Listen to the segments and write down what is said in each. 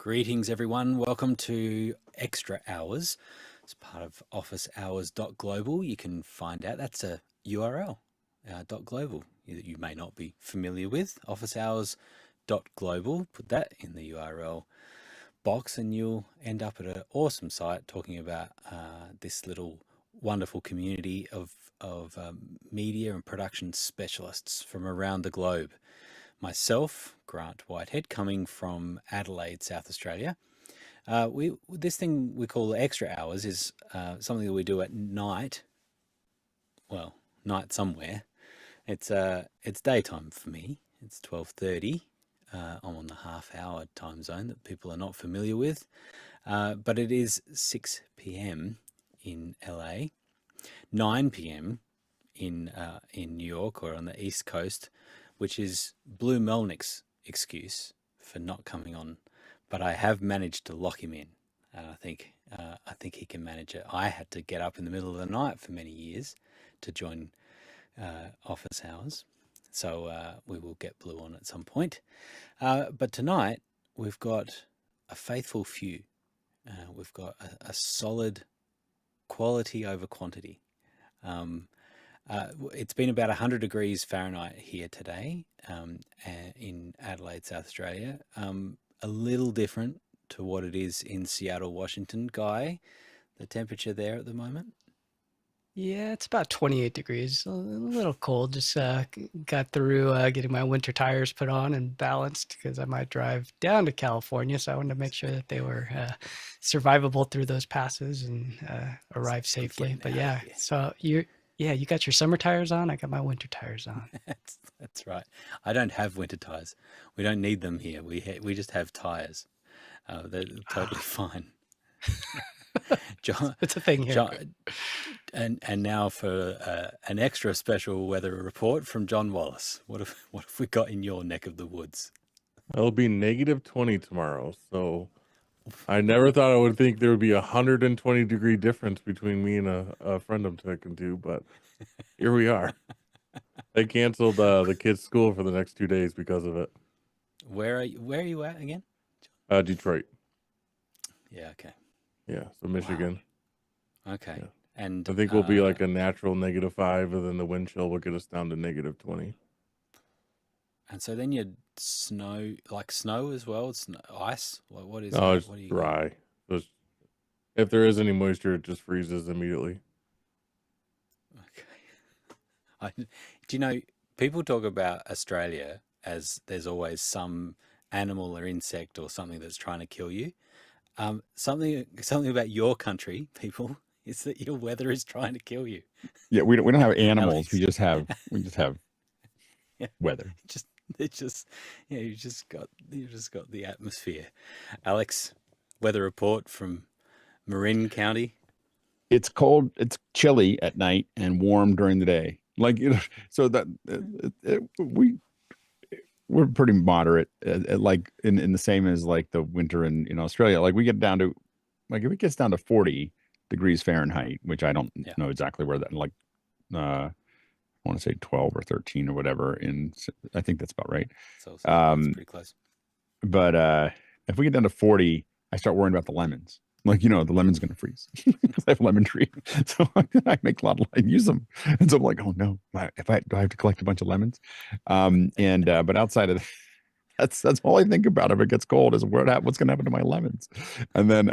Greetings, everyone. Welcome to Extra Hours. It's part of officehours.global. You can find out that's a URL, .global, that you may not be familiar with. Officehours.global. Put that in the URL box and you'll end up at an awesome site talking about this little wonderful community of media and production specialists from around the globe. Myself, Grant Whitehead, coming from Adelaide, South Australia. This thing we call Extra Hours is something that we do at night. Well, night somewhere. It's daytime for me. It's 12:30. I'm on the half-hour time zone that people are not familiar with, but it is 6 p.m. in LA, 9 p.m. in New York or on the East Coast, which is Blue Melnick's excuse for not coming on, but I have managed to lock him in, and I think he can manage it. I had to get up in the middle of the night for many years to join office hours, so we will get Blue on at some point. But tonight we've got a faithful few. We've got a solid quality over quantity. It's been about 100 degrees Fahrenheit here today in Adelaide, South Australia. A little different to what it is in Seattle, Washington. Guy, the temperature there at the moment? Yeah, it's about 28 degrees. A little cold. Just got through getting my winter tires put on and balanced because I might drive down to California. So I wanted to make sure that they were survivable through those passes and arrive safely. But yeah, so you got your summer tires on. I got my winter tires on. That's right. I don't have winter tires. We don't need them here. We just have tires. They're totally fine. John, it's a thing here. John, and now for an extra special weather report from John Wallace. What have we got in your neck of the woods? It'll be -20 tomorrow. So I never thought I would think there would be 120-degree difference between me and a friend I'm talking to, but here we are. They canceled the kids' school for the next 2 days because of it. Where are you at again? Detroit. Yeah. Okay. Yeah. So Michigan. Wow. Okay. Yeah. And I think we'll be like a natural -5, and then the wind chill will get us down to -20. And so then you snow as well. It's ice. What is? No, it's what dry. If there is any moisture, it just freezes immediately. Okay. Do you know, people talk about Australia as there's always some animal or insect or something that's trying to kill you. Something about your country, people, is that your weather is trying to kill you. Yeah, we don't have animals. We just have weather. You just got the atmosphere. Alex, weather report from Marin County. It's cold. It's chilly at night and warm during the day. So that we're pretty moderate. Like in the same as like the winter in Australia. Like we get down to if it gets down to 40 degrees Fahrenheit, which I don't know exactly where that I want to say 12 or 13 or whatever. I think that's about right. So that's pretty close. But if we get down to 40, I start worrying about the lemons. The lemon's going to freeze because I have a lemon tree. So I make a lot I use them. And so I'm like, oh no, do I have to collect a bunch of lemons? But outside of that, that's all I think about if it gets cold is what's going to happen to my lemons. And then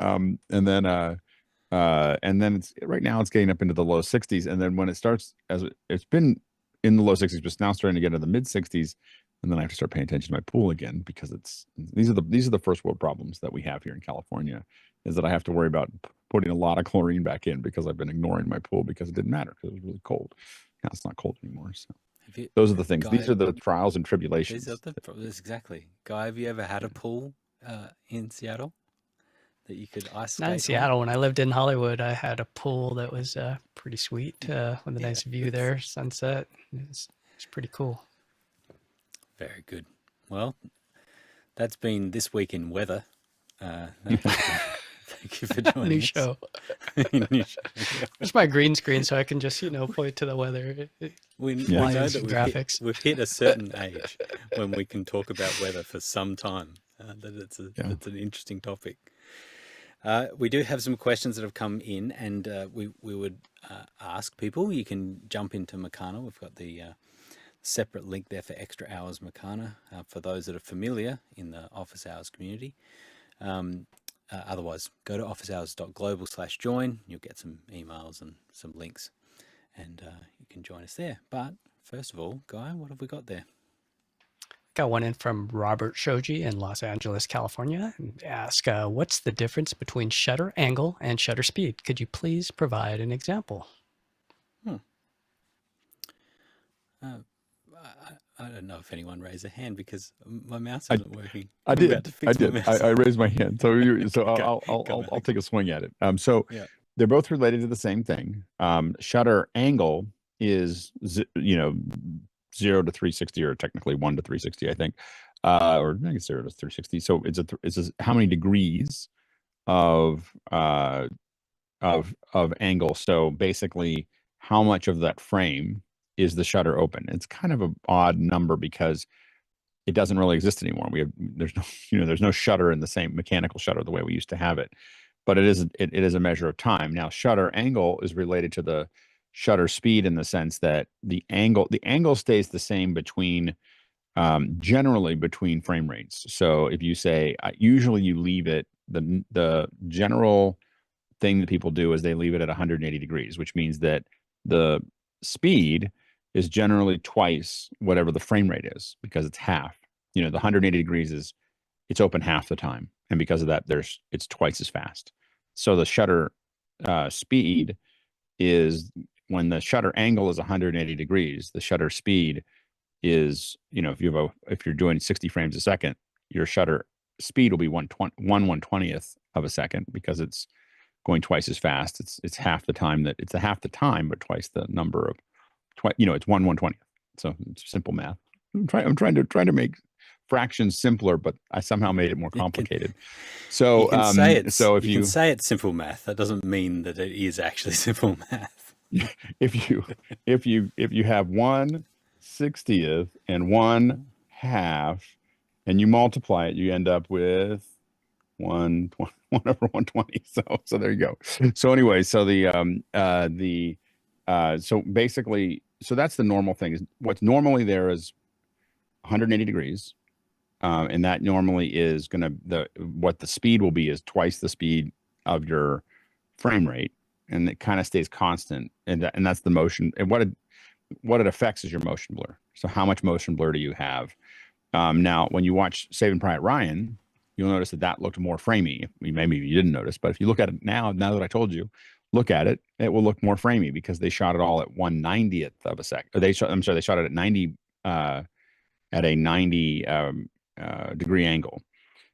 it's right now it's getting up into the low 60s. And then when it starts, as it's been in the low 60s, but it's now starting to get into the mid 60s. And then I have to start paying attention to my pool again because these are the first world problems that we have here in California, is that I have to worry about putting a lot of chlorine back in because I've been ignoring my pool because it didn't matter because it was really cold. Now it's not cold anymore. So those are the things. These are the trials and tribulations. Exactly. Guy, have you ever had a pool in Seattle that you could ice skate Not in Seattle. When I lived in Hollywood, I had a pool that was pretty sweet with a nice view there, sunset. It's pretty cool. Very good. Well, that's been this week in weather. Thank you for joining New us. show. New show. It's my green screen, so I can just point to the weather. We know that graphics. we've hit a certain age when we can talk about weather for some time. that Yeah. it's an interesting topic. We do have some questions that have come in, and we would ask people. You can jump into Meccana. We've got the separate link there for Extra Hours Meccana for those that are familiar in the Office Hours community. Otherwise, go to officehours.global/join. You'll get some emails and some links, and you can join us there. But first of all, Guy, what have we got there? Got one in from Robert Shoji in Los Angeles, California, and ask, what's the difference between shutter angle and shutter speed? Could you please provide an example? I don't know if anyone raised a hand because my mouse isn't working. I I'm did. about to fix my mouse. I raised my hand. So Go, I'll take a swing at it. So Yeah. they're both related to the same thing. Shutter angle is 0 to 360, or technically 1 to 360, I think, or I guess 0 to 360. So it's how many degrees of angle. So basically, how much of that frame is the shutter open? It's kind of an odd number because it doesn't really exist anymore. There's no shutter in the same mechanical shutter the way we used to have it, but it is a measure of time. Now, shutter angle is related to the shutter speed in the sense that the angle stays the same between generally between frame rates. So if you say usually you leave it, the general thing that people do is they leave it at 180 degrees, which means that the speed is generally twice whatever the frame rate is, because it's half. The 180 degrees it's open half the time, and because of that, it's twice as fast. So the shutter speed is, when the shutter angle is 180 degrees, the shutter speed is, if you're doing 60 frames a second, your shutter speed will be 1/120th of a second, because it's going twice as fast. It's half the time but twice the number of it's 1/120th. So it's simple math. I'm trying to make fractions simpler, but I somehow made it more complicated. So you can say can say it's simple math. That doesn't mean that it is actually simple math. if you have 1/60th and 1/2 and you multiply it, you end up with 1/120. So there you go. So anyway, so so basically, so that's the normal thing. What's normally there is 180 degrees, and that normally is what the speed will be is twice the speed of your frame rate, and it kind of stays constant, and that's the motion. And what it affects is your motion blur. So how much motion blur do you have? Now, when you watch Saving Private Ryan, you'll notice that looked more framey. Maybe you didn't notice, but if you look at it now that I told you, look at it, it will look more framey, because they shot it all at 1/90th of a second. Or they shot it at 90 at a 90 degree angle.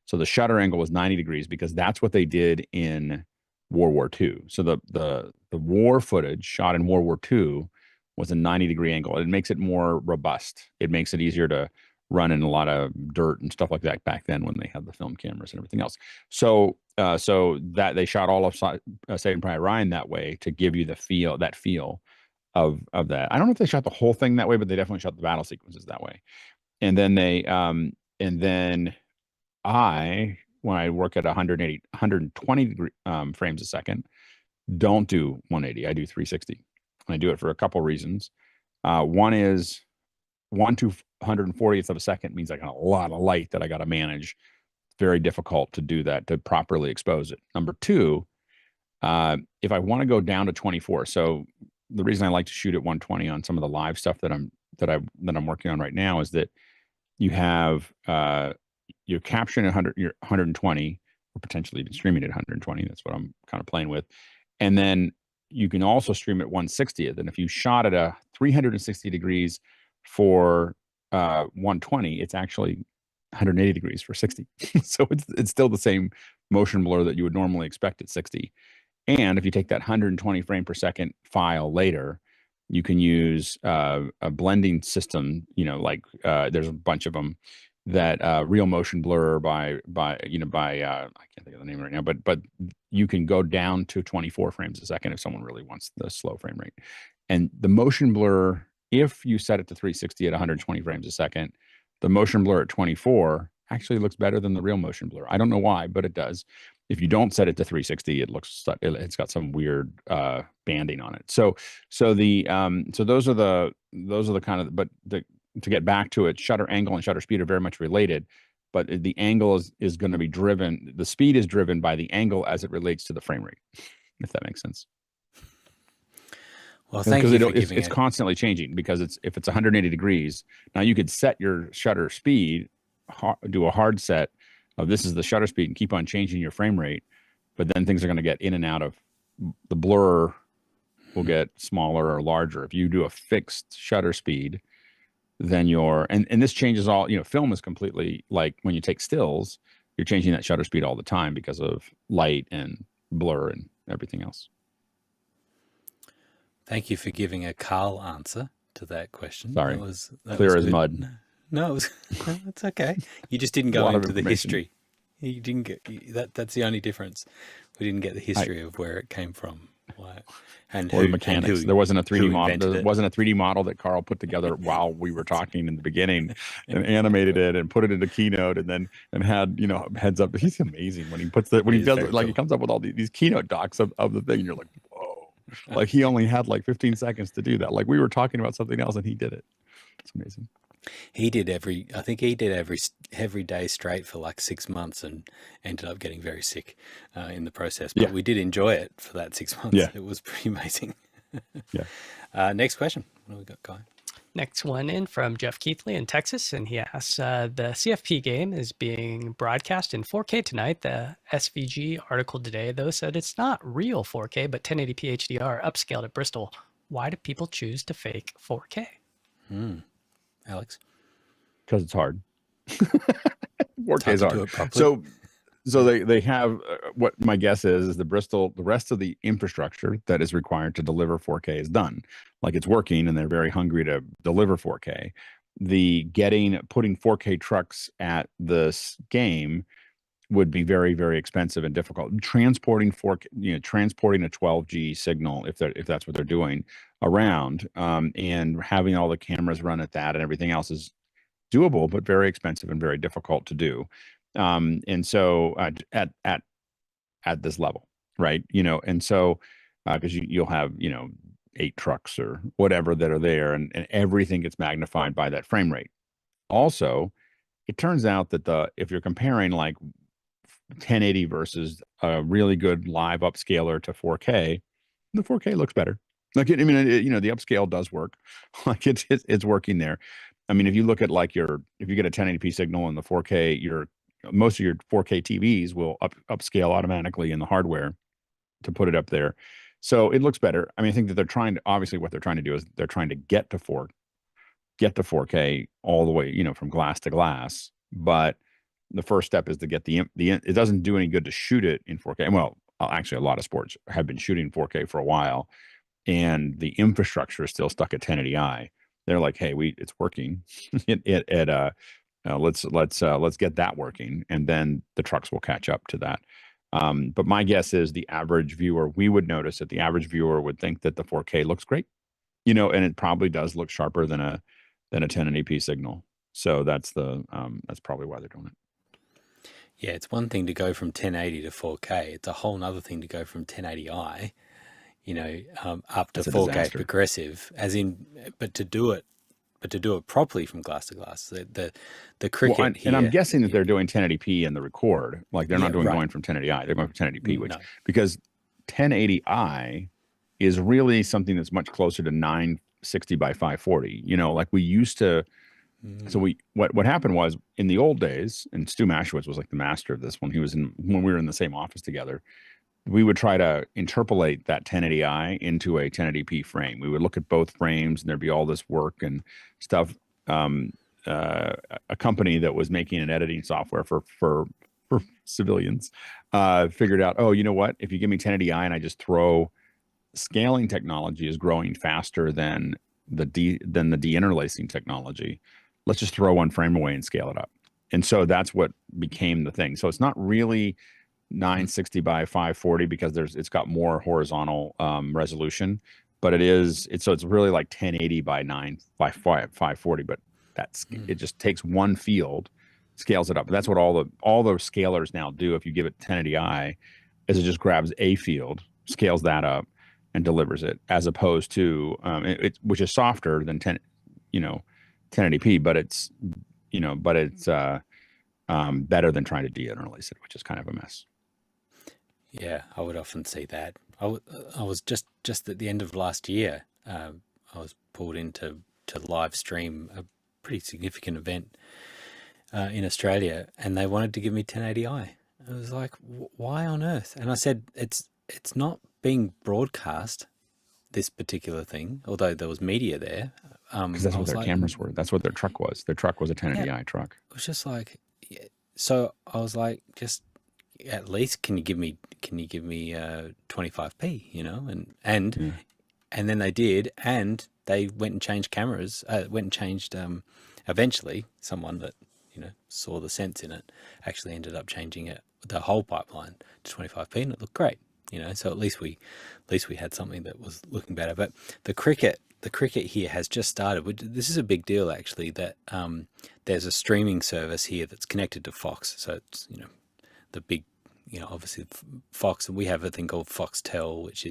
So the shutter angle was 90 degrees because that's what they did in World War II. So the war footage shot in World War II was a 90 degree angle. It makes it more robust. It makes it easier to run in a lot of dirt and stuff like that back then, when they had the film cameras and everything else. So that they shot all of Saving Private Ryan that way to give you that feel of that. I don't know if they shot the whole thing that way, but they definitely shot the battle sequences that way. And then when I work at 120 degree frames a second, don't do 180. I do 360. And I do it for a couple reasons. One is 1/140th of a second means I got a lot of light that I got to manage. It's very difficult to do that, to properly expose it. Number two, if I want to go down to 24, so the reason I like to shoot at 120 on some of the live stuff that I'm working on right now is that you have you're capturing 120, or potentially even streaming at 120. That's what I'm kind of playing with. And then you can also stream at 1/60th. And if you shot at a 360 degrees for 120, it's actually 180 degrees for 60. So it's still the same motion blur that you would normally expect at 60. And if you take that 120 frame per second file later, you can use a blending system, there's a bunch of them, that Real Motion Blur by I can't think of the name right now, but you can go down to 24 frames a second if someone really wants the slow frame rate. And the motion blur, if you set it to 360 at 120 frames a second, the motion blur at 24 actually looks better than the real motion blur. I don't know why, but it does. If you don't set it to 360, it's got some weird banding on it. So those are the kind of, but to get back to it, shutter angle and shutter speed are very much related, but the angle is going to be driven, the speed is driven by the angle as it relates to the frame rate, if that makes sense. Well, thank you for giving it's constantly changing, because if it's 180 degrees, now you could set your shutter speed, do a hard set of this is the shutter speed and keep on changing your frame rate, but then things are going to get in and out of the blur will get smaller or larger. If you do a fixed shutter speed, then and this changes all, film is completely like when you take stills, you're changing that shutter speed all the time because of light and blur and everything else. Thank you for giving a Carl answer to that question. Sorry. That clear was as good. mud. No, it's okay. You just didn't go into the history. You didn't get that's the only difference. We didn't get the history of where it came from. And or who, the mechanics. and who, there wasn't a 3D model. invented There it. wasn't a 3D model that Carl put together while we were talking in the beginning, and animated it and put it into Keynote, and had heads up. He's amazing when he puts that when he does it. Like, he comes up with all these Keynote docs of the thing, and you're like, whoa! Like, he only had like 15 seconds to do that. Like, we were talking about something else and he did it. It's amazing. I think he did every day straight for like 6 months and ended up getting very sick in the process. But we did enjoy it for that 6 months. Yeah. It was pretty amazing. Yeah. Next question. What do we got, Guy? Next one in from Jeff Keithley in Texas, and he asks, the CFP game is being broadcast in 4K tonight. The SVG article today, though, said it's not real 4K, but 1080p HDR upscaled at Bristol. Why do people choose to fake 4K? Alex? Because it's hard. 4K is hard. Do it properly. So they have what my guess is the rest of the infrastructure that is required to deliver 4K is done. Like, it's working, and they're very hungry to deliver 4K. Putting 4K trucks at this game would be very, very expensive and difficult. Transporting 4K, transporting a 12G signal, if that's what they're doing around, and having all the cameras run at that and everything else is doable, but very expensive and very difficult to do. And so at this level, right? And so because you'll have 8 trucks or whatever that are there, and everything gets magnified by that frame rate. Also, it turns out that if you're comparing like 1080 versus a really good live upscaler to 4K, the 4K looks better. Like, the upscale does work. Like, it's working there. I mean, if you look at like if you get a 1080p signal in the 4K, most of your 4K TVs will upscale automatically in the hardware to put it up there. So it looks better. I mean, I think that obviously what they're trying to do is they're trying to get to 4K all the way, from glass to glass. But the first step is to get it doesn't do any good to shoot it in 4K. Well, actually, a lot of sports have been shooting 4K for a while, and the infrastructure is still stuck at 1080i. They're like, hey, it's working. Let's get that working, and then the trucks will catch up to that. But my guess is the average viewer, we would notice that the average viewer would think that the 4K looks great, and it probably does look sharper than a 1080p signal. So that's probably why they're doing it. Yeah, it's one thing to go from 1080 to 4K. It's a whole other thing to go from 1080i, up to 4K progressive, but to do it properly from glass to glass. The cricket here, and I'm guessing that they're doing 1080p in the record. Like, they're not going from 1080i. They're going from 1080p, because 1080i is really something that's much closer to 960 by 540. Like we used to. So what happened was, in the old days, and Stu Mashowitz was like the master of this when we were in the same office together, we would try to interpolate that 1080i into a 1080p frame. We would look at both frames, and there'd be all this work and stuff. A company that was making an editing software for civilians figured out, oh, you know what? If you give me 1080i and I just throw scaling technology is growing faster than the deinterlacing technology. Let's just throw one frame away and scale it up. And so that's what became the thing. So it's not really 960 by 540 because it's got more horizontal resolution, but it's really like 1080 by 540. But it just takes one field scales it up. That's what all those scalers now do. If you give it 1080i, is it just grabs a field, scales that up, and delivers it, as opposed to which is softer than 1080p, but it's better than trying to de-internalize it, which is kind of a mess. Yeah, I would often see that. I was just at the end of last year. I was pulled in to live stream a pretty significant event in Australia, and they wanted to give me 1080i. I was like, why on earth? And I said, it's not being broadcast, this particular thing, although there was media there. Because that's what their cameras were. That's what their truck was. Their truck was a 1080i truck. It was just like, so I was like, just at least can you give me 25p, and then they did, and they went and changed cameras, eventually someone that saw the sense in it actually ended up changing the whole pipeline to 25p, and it looked great. So at least we had something that was looking better. But the cricket here has just started. This is a big deal, actually, that there's a streaming service here that's connected to Fox. So it's the big, obviously Fox, and we have a thing called Foxtel, which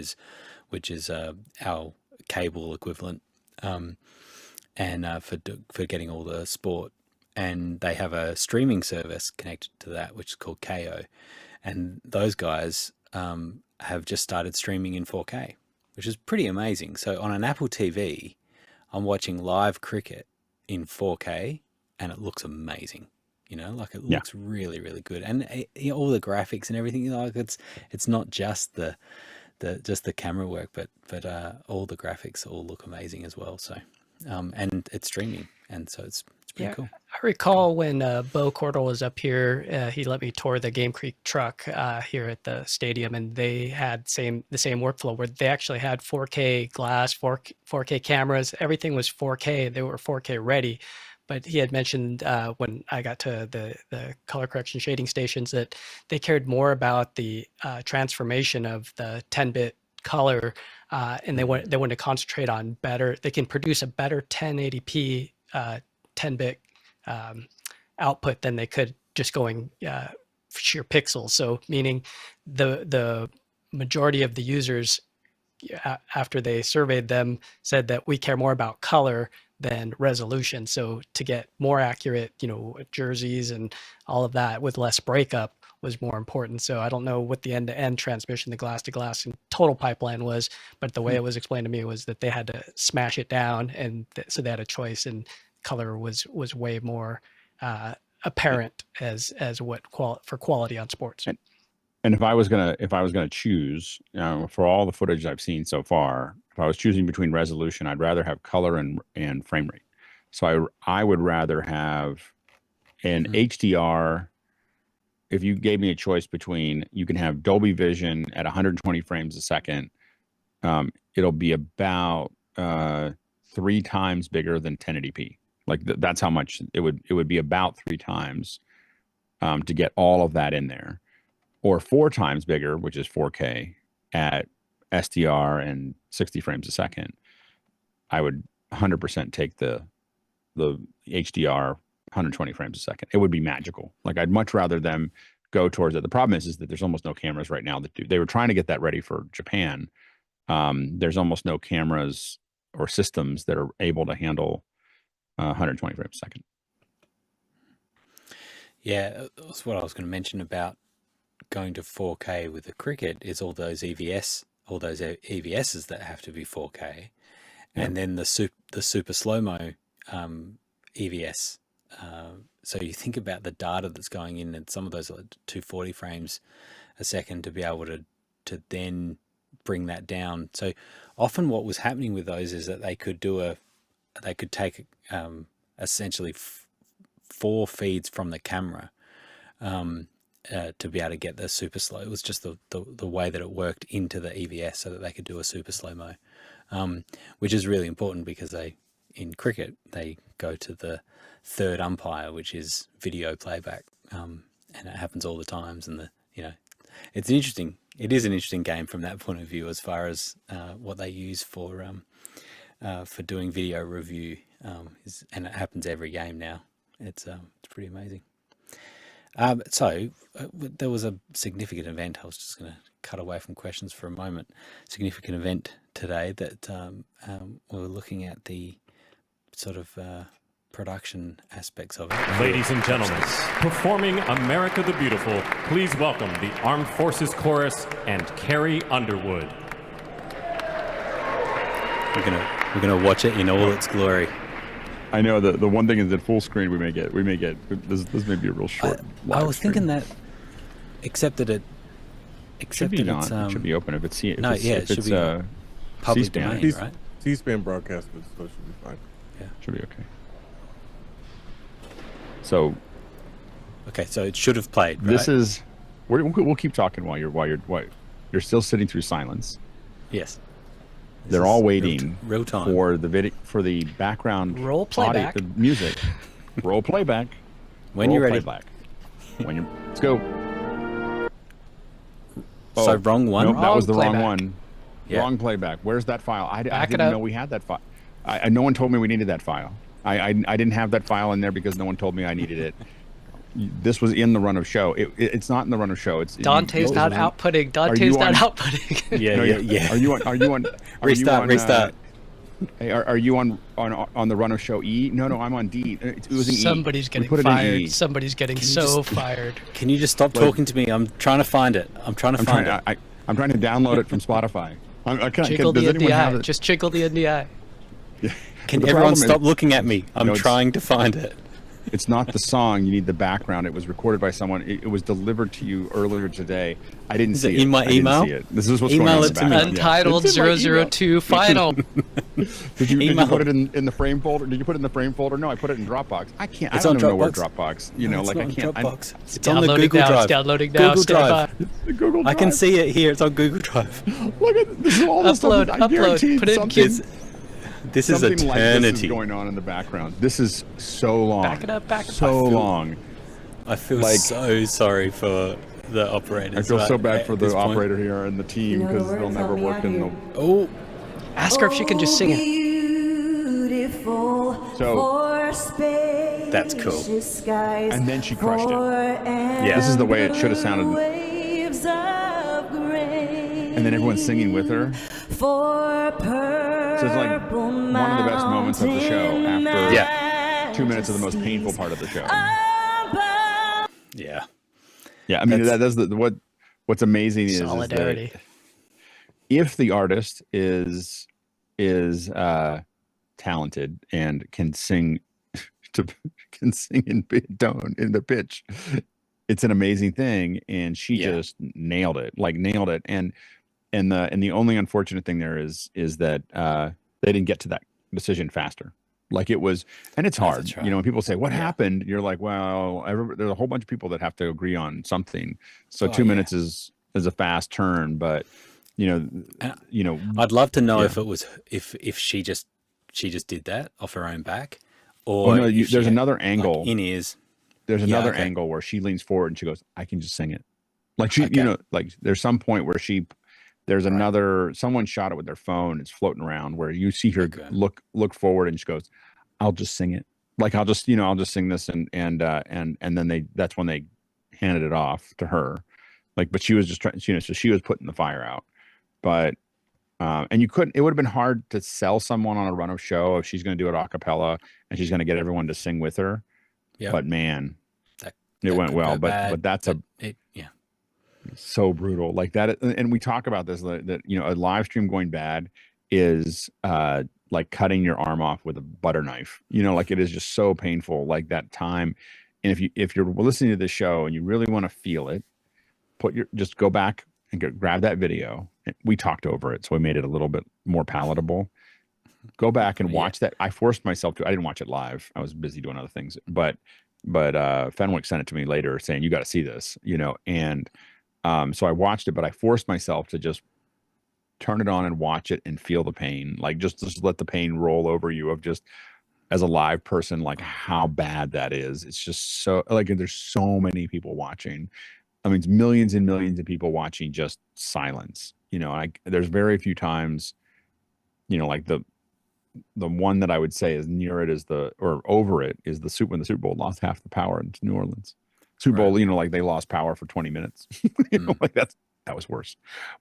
is our cable equivalent, and for getting all the sport. And they have a streaming service connected to that, which is called KO, and those guys have just started streaming in 4K, which is pretty amazing. So on an Apple TV, I'm watching live cricket in 4K, and it looks amazing. It looks really, really good, and all the graphics and everything. It's not just the camera work, but all the graphics all look amazing as well. So, and it's streaming, and so it's pretty cool. I recall when Bo Cordell was up here, he let me tour the Game Creek truck here at the stadium, and they had the same workflow where they actually had 4K glass, 4K cameras. Everything was 4K. They were 4K ready. But he had mentioned when I got to the color correction shading stations that they cared more about the transformation of the 10-bit color, and they wanted to concentrate on better. They can produce a better 1080p 10-bit output than they could just going sheer pixels. So meaning the majority of the users, after they surveyed them, said that we care more about color than resolution. So to get more accurate, jerseys and all of that with less breakup was more important. So I don't know what the end-to-end transmission, the glass-to-glass and total pipeline was, but the way it was explained to me was that they had to smash it down, and so they had a choice, and color was way more apparent as what for quality on sports. And if I was gonna choose, for all the footage I've seen so far, if I was choosing between resolution, I'd rather have color and frame rate. So I would rather have an HDR. If you gave me a choice between, you can have Dolby Vision at 120 frames a second. It'll be about 3 times bigger than 1080p. Like that's how much it would be, about 3 times to get all of that in there, or 4 times bigger, which is 4K at SDR and 60 frames a second. I would 100% take the HDR 120 frames a second. It would be magical. Like I'd much rather them go towards it. The problem is that there's almost no cameras right now that do. They were trying to get that ready for Japan. There's almost no cameras or systems that are able to handle 120 frames a second. Yeah, that's what I was going to mention about going to 4K with the cricket, is all those EVSs that have to be 4K, and then the super Slowmo EVS. So you think about the data that's going in, and some of those are 240 frames a second to be able to then bring that down. So often what was happening with those is that they could take essentially 4 feeds from the camera to be able to get the super slow. It was just the way that it worked into the EVS so that they could do a super slow-mo, which is really important because in cricket, they go to the third umpire, which is video playback, and it happens all the times. And it is an interesting game from that point of view, as far as what they use for doing video review, and it happens every game now. It's pretty amazing. There was a significant event. I was just going to cut away from questions for a moment. Significant event today that we were looking at the sort of production aspects of it. Ladies and gentlemen, performing America the Beautiful, please welcome the Armed Forces Chorus and Carrie Underwood. We're gonna watch it in all its glory. I know the one thing is that full screen we may get this may be a real short. I was thinking that, except that it should be on. It should be open if it's it should be public C-SPAN. domain, right? C-SPAN broadcasted, so it should be fine. Yeah, should be okay. So, okay, so it should have played. Right? This is we'll keep talking while you're still sitting through silence. Yes. They're all waiting real time for the video, for the background roll playback, the music, roll playback. When you're ready. Playback. Let's go. So wrong one. Nope, that was the playback. wrong one. Yeah. Wrong playback. Where's that file? I didn't know we had that file. No one told me we needed that file. I didn't have that file in there because no one told me I needed it. This was in the run of show. It's not in the run of show. It's Dante's not outputting. Dante's not outputting. Yeah. Are you on? Restart. Hey, are you on the run of show E? No, I'm on D. It was an Somebody's E. getting E. fired. Somebody's getting fired. Can you just stop talking to me? I'm trying to find it. I'm trying to download it from Spotify. Jiggle the NDI. Just jiggle the NDI. Can everyone stop looking at me? I'm trying to find it. It's not the song. You need the background. It was recorded by someone. It was delivered to you earlier today. I didn't see it. In my email? This is what's Email going on. it to me. Untitled 002 final. Did you put it in the frame folder? Did you put it in the frame folder? No, I put it in Dropbox. I can't. It's I don't on even know where Dropbox. Dropbox. No, I can't. Dropbox. It's on the Google Drive. It's downloading now. Google Drive. Google Drive. I can see it here. It's on Google Drive. Look at this. Is all the stuff. I guarantee Put it in This is something eternity. like this is going on in the background. This is so long. Back it up. So long. I feel so sorry for the operators. I feel so bad for the operator here and the team because they'll never work in the. Oh, ask her if she can just sing it. So that's cool. And then she crushed it. Yeah. This is the way it should have sounded. And then everyone's singing with her. So it's like one of the best moments of the show after 2 minutes of the most painful part of the show. Yeah. Yeah, I mean that's what's amazing is Solidarity. that if the artist is talented and can sing in tone in the pitch, it's an amazing thing, and she just nailed it. And the only unfortunate thing there is that they didn't get to that decision faster. Like it was, and it's hard. Right. When people say what happened, you're like, well, there's a whole bunch of people that have to agree on something. So 2 minutes is a fast turn, but I'd love to know if it was if she just did that off her own back, or there's another angle in ears. There's another angle where she leans forward and she goes, I can just sing it. Like she, like there's some point where there's someone shot it with their phone. It's floating around where you see her look forward and she goes, I'll just sing it. Like, I'll just sing this. And then that's when they handed it off to her. Like, but she was just trying, so she was putting the fire out, but, and it would have been hard to sell someone on a run of show if she's going to do it a cappella and she's going to get everyone to sing with her. Yeah. But man, it went well, but that's so brutal like that. And we talk about this, that a live stream going bad is like cutting your arm off with a butter knife. Like it is just so painful, like that time. And if you're listening to this show and you really want to feel it, just go back and grab that video. We talked over it, so we made it a little bit more palatable. Go back and watch that. I forced myself to. I didn't watch it live. I was busy doing other things, but Fenwick sent it to me later saying, you got to see this, and so I watched it, but I forced myself to just turn it on and watch it and feel the pain, like just let the pain roll over you of just as a live person, like how bad that is. It's just so like there's so many people watching. I mean, it's millions and millions of people watching just silence. There's very few times, like the one that I would say is near it is or over it is when the Super Bowl lost half the power into New Orleans. Super Bowl, Right. you know, like they lost power for 20 minutes. You know, like that was worse.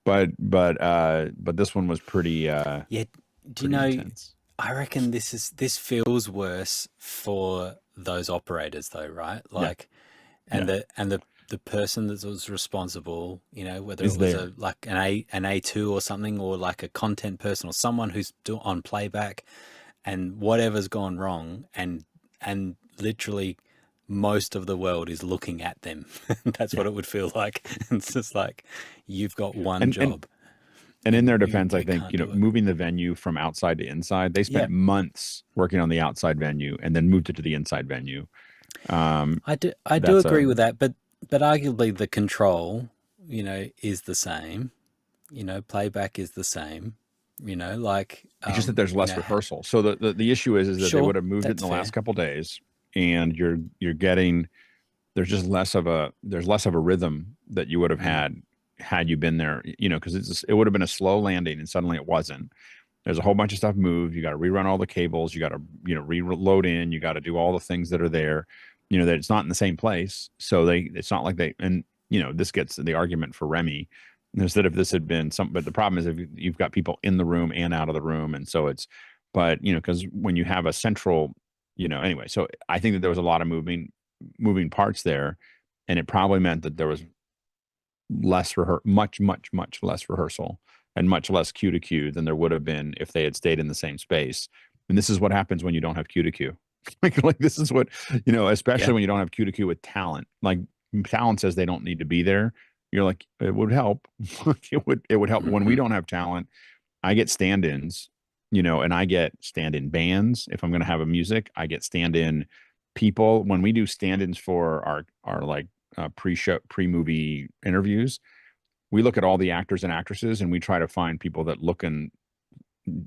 But this one was pretty Yeah. Do you pretty know? intense. I reckon this feels worse for those operators, though, right? Yeah. Like, and Yeah. the person that was responsible, you know, whether Is it was there. an A2 or something, or like a content person or someone who's on playback, and whatever's gone wrong, and literally most of the world is looking at them. That's what Yeah. it would feel like. It's just like you've got one And job. and in their you defense, I think, can't you know, do it. moving the venue from outside to inside, they Yeah. spent months working on the outside venue and then moved it to the inside venue. I do That's agree with that, but arguably the control, you know, is the same. You know, playback is the same. You know, like It's just that there's you less know, rehearsal. So the issue is that they sure, would have moved it in that's the fair. last couple days, and you're getting there's just less of a rhythm that you would have had you been there. You know, because it would have been a slow landing, and suddenly it wasn't. There's a whole bunch of stuff moved. You got to rerun all the cables. You got to, you know, reload in. You got to do all the things that are there. You know, that it's not in the same place. So it's not like and you know, this gets the argument for Remy. Instead of this had been but the problem is if you've got people in the room and out of the room. And so but you know, because when you have a central, you know, anyway, so I think that there was a lot of moving parts there. And it probably meant that there was much less rehearsal and much less cue to cue than there would have been if they had stayed in the same space. And this is what happens when you don't have cue to cue. like this is what, you know, especially when you don't have cue to cue with talent. Like talent says they don't need to be there. You're like, it would help. it would help. When we don't have talent, I get stand-ins, you know, and I get stand-in bands. If I'm going to have a music, I get stand-in people. When we do stand-ins for our like pre-movie interviews, we look at all the actors and actresses and we try to find people that look and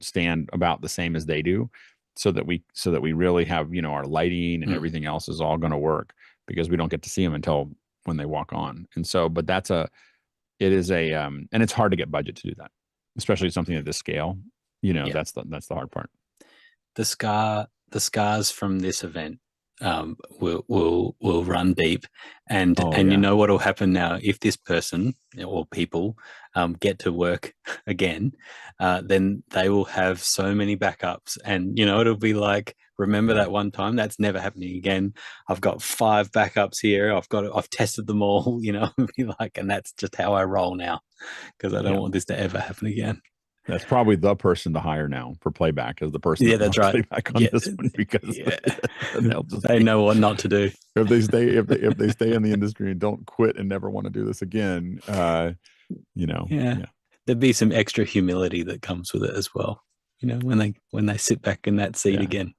stand about the same as they do, so that we really have, you know, our lighting and everything else is all going to work, because we don't get to see them until when they walk on. And so, but and it's hard to get budget to do that, especially something at this scale. You know, that's the hard part. The scars from this event will run deep, and you know what will happen now if this person or people get to work again, then they will have so many backups, and you know, it'll be like, remember that one time? That's never happening again. I've got 5 backups here. I've tested them all. You know, be like, and that's just how I roll now, because I don't want this to ever happen again. That's probably the person to hire now for playback, is the person that that's right. Playback on this one, because they know what not to do. If they stay in the industry and don't quit and never want to do this again, you know, there'd be some extra humility that comes with it as well. You know, when they sit back in that seat again,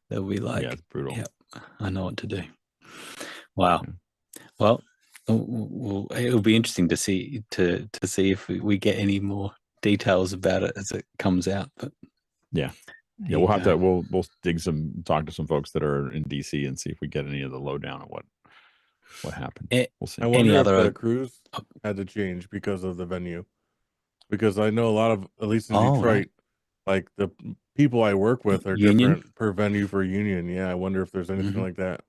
they'll be like, it's brutal. Yep, I know what to do. Wow. Well, it'll be interesting to see if we get any more details about it as it comes out. But we'll have to we'll talk to some folks that are in DC and see if we get any of the lowdown of what happened. We'll see. I wonder if the crews had to change because of the venue, because I know a lot of, at least in Detroit, like the people I work with are different per venue for union. Yeah, I wonder if there's anything like that.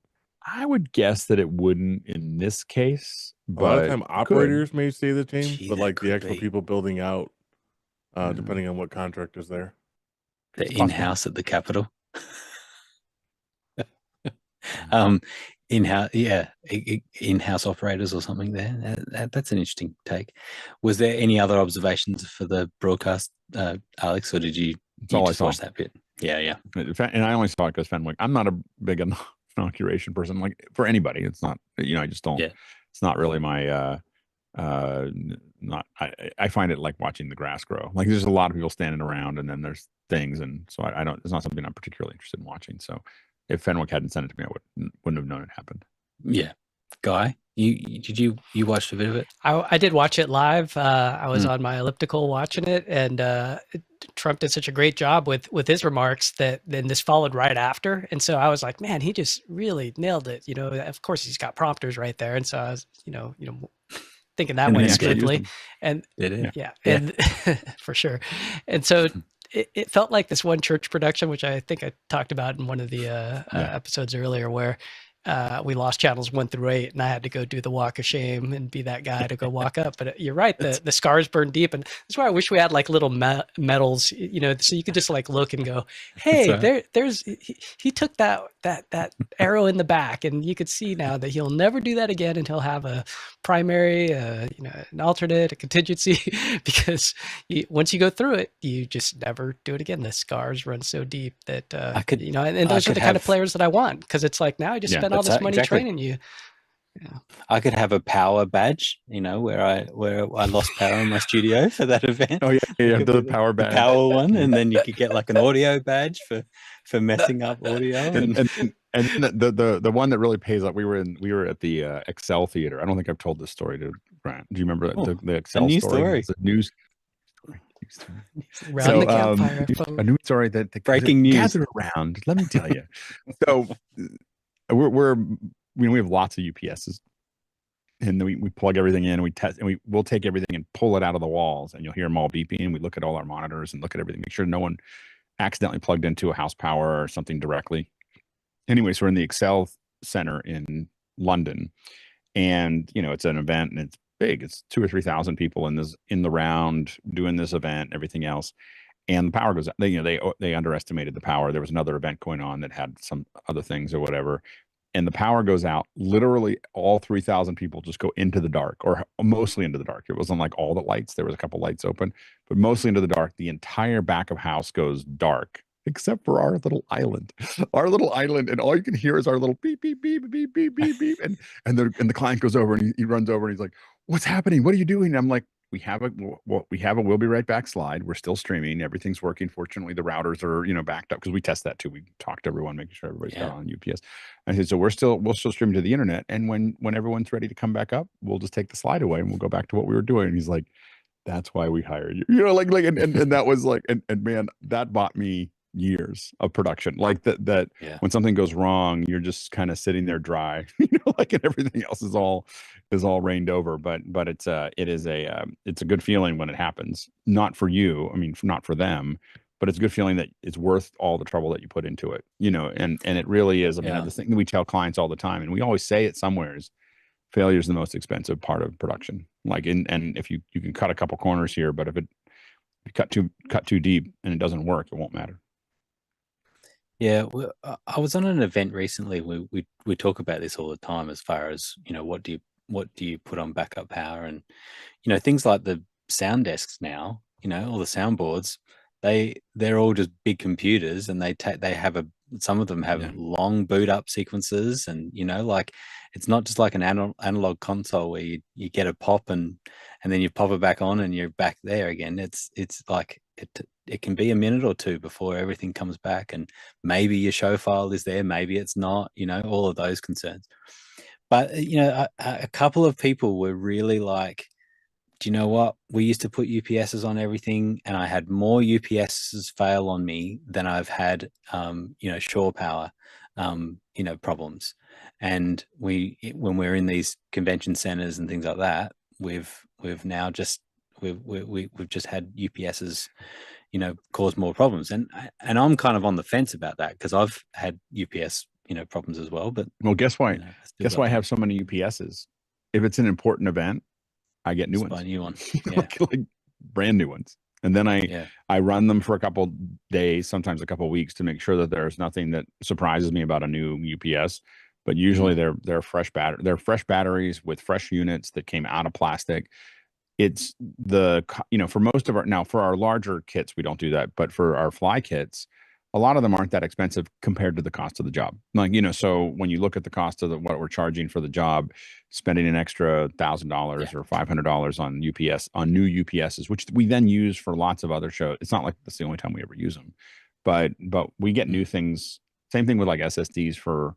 I would guess that it wouldn't in this case, but a lot of time operators may stay the same, but like the actual people building out, depending on what contract is there. The in-house at the Capitol. In-house operators or something there. That's an interesting take. Was there any other observations for the broadcast, Alex, or did you just watch that bit? Yeah. And I only saw it because Fenwick. I'm not a big inauguration person. Like, for anybody, it's not. You know, I just don't. Yeah. It's not really my. I find it like watching the grass grow. Like, there's a lot of people standing around, and then there's things, and so I don't. It's not something I'm particularly interested in watching. So, if Fenwick hadn't sent it to me, I wouldn't have known it happened. Yeah, Guy, you watched a bit of it? I did watch it live. I was on my elliptical watching it, and Trump did such a great job with his remarks that then this followed right after. And so I was like, man, he just really nailed it. You know, of course he's got prompters right there, and so I was, you know, thinking that went smoothly. And and for sure. And so it felt like this one church production, which I think I talked about in one of the episodes earlier, where we lost channels 1 through 8, and I had to go do the walk of shame and be that guy to go walk up. But you're right, the scars burn deep, and that's why I wish we had like little medals, you know, so you could just like look and go, hey, there's he took that arrow in the back, and you could see now that he'll never do that again, and he'll have a primary, you know, an alternate, a contingency, because once you go through it, you just never do it again. The scars run so deep that you know, and those are the kind of players that I want, because it's like, now I just spent all this money training you. Yeah. I could have a power badge, you know, where I lost power in my studio for that event. Oh yeah, the power badge, the power one, and then you could get like an audio badge for messing up audio. And the one that really pays up. We were at the Excel Theater. I don't think I've told this story to Grant. Do you remember the Excel story? It's a news story. Round the campfire, a news story that breaking news. Gather around. Let me tell you. So we have lots of UPSs, and we plug everything in, and we test, and we'll take everything and pull it out of the walls, and you'll hear them all beeping, and we look at all our monitors and look at everything, make sure no one accidentally plugged into a house power or something directly. Anyway, so we're in the Excel Center in London, and you know, it's an event, and it's big. It's 2,000 or 3,000 people in the round doing this event, everything else. And the power goes out. They underestimated the power. There was another event going on that had some other things or whatever. And the power goes out. Literally all 3,000 people just go into the dark, or mostly into the dark. It wasn't like all the lights. There was a couple lights open, but mostly into the dark. The entire back of house goes dark, except for our little island. Our little island, and all you can hear is our little beep, beep, beep, beep, beep, beep, beep. And the client goes over, and he runs over, and he's like, "What's happening? What are you doing?" And I'm like, we have a we'll be right back slide. We're still streaming. Everything's working. Fortunately, the routers are, you know, backed up, because we test that too. We talk to everyone, making sure everybody's got on UPS. And I said, so we'll still stream to the internet. And when everyone's ready to come back up, we'll just take the slide away and we'll go back to what we were doing. And he's like, that's why we hired you. You know, like and that was like, and man, that bought me years of production. Like that when something goes wrong, you're just kind of sitting there dry, you know, like, and everything else is all rained over. But it's a good feeling when it happens. Not for you, I mean, not for them, but it's a good feeling that it's worth all the trouble that you put into it, you know. And it really is. I mean, the thing that we tell clients all the time, and we always say it somewhere, is failure is the most expensive part of production. Like, and if you can cut a couple corners here, but if you cut too deep and it doesn't work, it won't matter. Yeah, well, I was on an event recently. We talk about this all the time, as far as, you know, what do you put on backup power, and you know, things like the sound desks now, you know, all the soundboards, they're all just big computers, and some of them have long boot up sequences, and you know, like, it's not just like an analog console where you get a pop and then you pop it back on and you're back there again. It's like it can be a minute or two before everything comes back, and maybe your show file is there, maybe it's not, you know, all of those concerns. But you know, a couple of people were really like, do you know what? We used to put UPSs on everything, and I had more UPSs fail on me than I've had, you know, shore power, you know, problems. And when we're in these convention centers and things like that, we've now just we've just had UPSs, you know, cause more problems. And I'm kind of on the fence about that, because I've had UPS, you know, problems as well. But guess why? You know, guess why I have so many UPSs? If it's an important event, I get new ones. Buy a new one. like brand new ones. And then I run them for a couple days, sometimes a couple weeks, to make sure that there's nothing that surprises me about a new UPS. But usually they're fresh batteries with fresh units that came out of plastic. It's for most of for our larger kits, we don't do that. But for our fly kits, a lot of them aren't that expensive compared to the cost of the job. Like, you know, so when you look at the cost of what we're charging for the job, spending an extra $1,000 or $500 on new UPSs, which we then use for lots of other shows. It's not like that's the only time we ever use them, but we get new things. Same thing with like SSDs for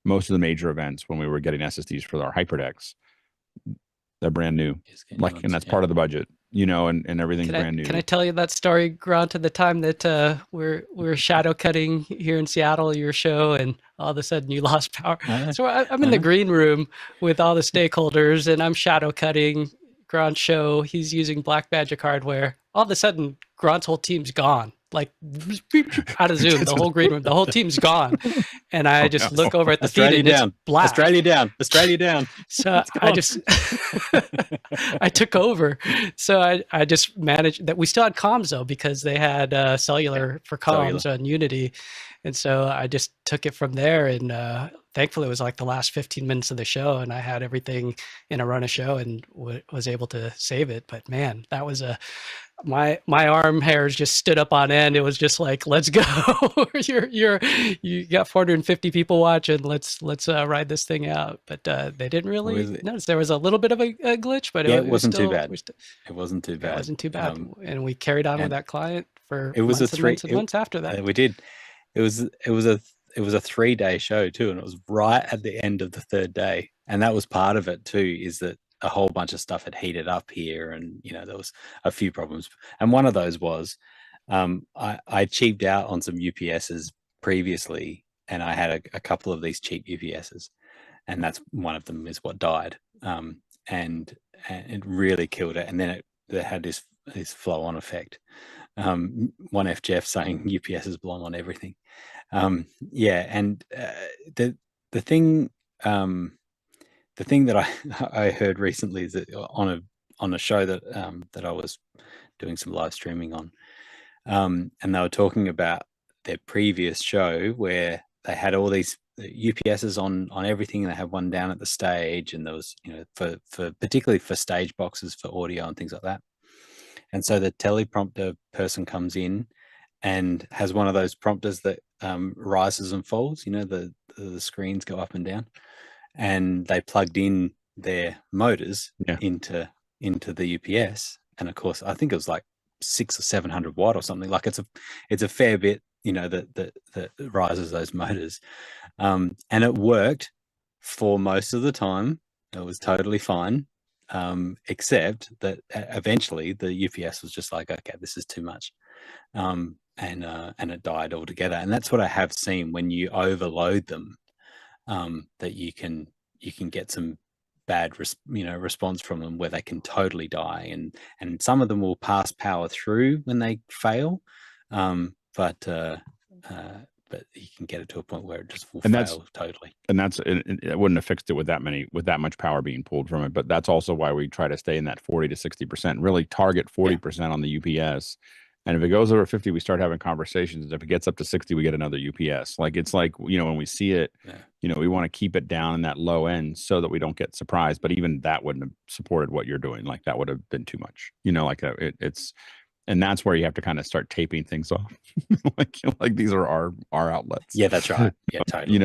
most of the major events. When we were getting SSDs for our hyperdecks, they're brand new, like, and that's part of the budget, you know, and everything's brand new. Can I tell you that story, Grant, of the time that we're shadow cutting here in Seattle, your show, and all of a sudden you lost power? So I'm in the green room with all the stakeholders, and I'm shadow cutting Grant's show. He's using Black Magic hardware. All of a sudden, Grant's whole team's gone. like out of Zoom, the whole green room, the whole team's gone. And I just look over at the feed Australia and it's down. black. Australia down. Australia down. So I just, I took over. So I just managed that. We still had comms though, because they had cellular for comms on Unity. And so I just took it from there. And thankfully it was like the last 15 minutes of the show and I had everything in a run of show and was able to save it. But man, that was my arm hairs just stood up on end. It was just like, let's go. You got 450 people watching. Let's ride this thing out. But they didn't really notice. There was a little bit of a glitch, but it wasn't still, too bad. It wasn't too bad. It wasn't too bad. And we carried on with that client for months and months after that. We did. It was a 3-day show too, and it was right at the end of the 3rd day. And that was part of it too, is that a whole bunch of stuff had heated up here, and there was a few problems. And one of those was I cheaped out on some UPSs previously, and I had a couple of these cheap UPSs, and that's one of them is what died, and it really killed it. And then it had this flow-on effect. 1F Jeff saying UPSs belong on everything. And the thing. The thing that I heard recently is that on a show that I was doing some live streaming on, and they were talking about their previous show where they had all these UPSs on everything. They had one down at the stage, and there was for particularly for stage boxes for audio and things like that. And so the teleprompter person comes in and has one of those prompters that rises and falls. The screens go up and down. And they plugged in their motors into the UPS, and of course, I think it was like 600 or 700 watt or something. Like it's a fair bit, that rises those motors, and it worked for most of the time. It was totally fine, except that eventually the UPS was just like, okay, this is too much, and it died altogether. And that's what I have seen when you overload them. That you can get some bad response from them where they can totally die, and some of them will pass power through when they fail, but you can get it to a point where it just will fail totally. And it wouldn't have fixed it with that much power being pulled from it. But that's also why we try to stay in that 40 to 60%. Really target 40% on the UPS. And if it goes over 50, we start having conversations. If it gets up to 60, we get another UPS. Like it's like, when we see it, we want to keep it down in that low end so that we don't get surprised. But even that wouldn't have supported what you're doing. Like that would have been too much. And that's where you have to kind of start taping things off. like these are our outlets. Yeah, that's right. Yeah, totally.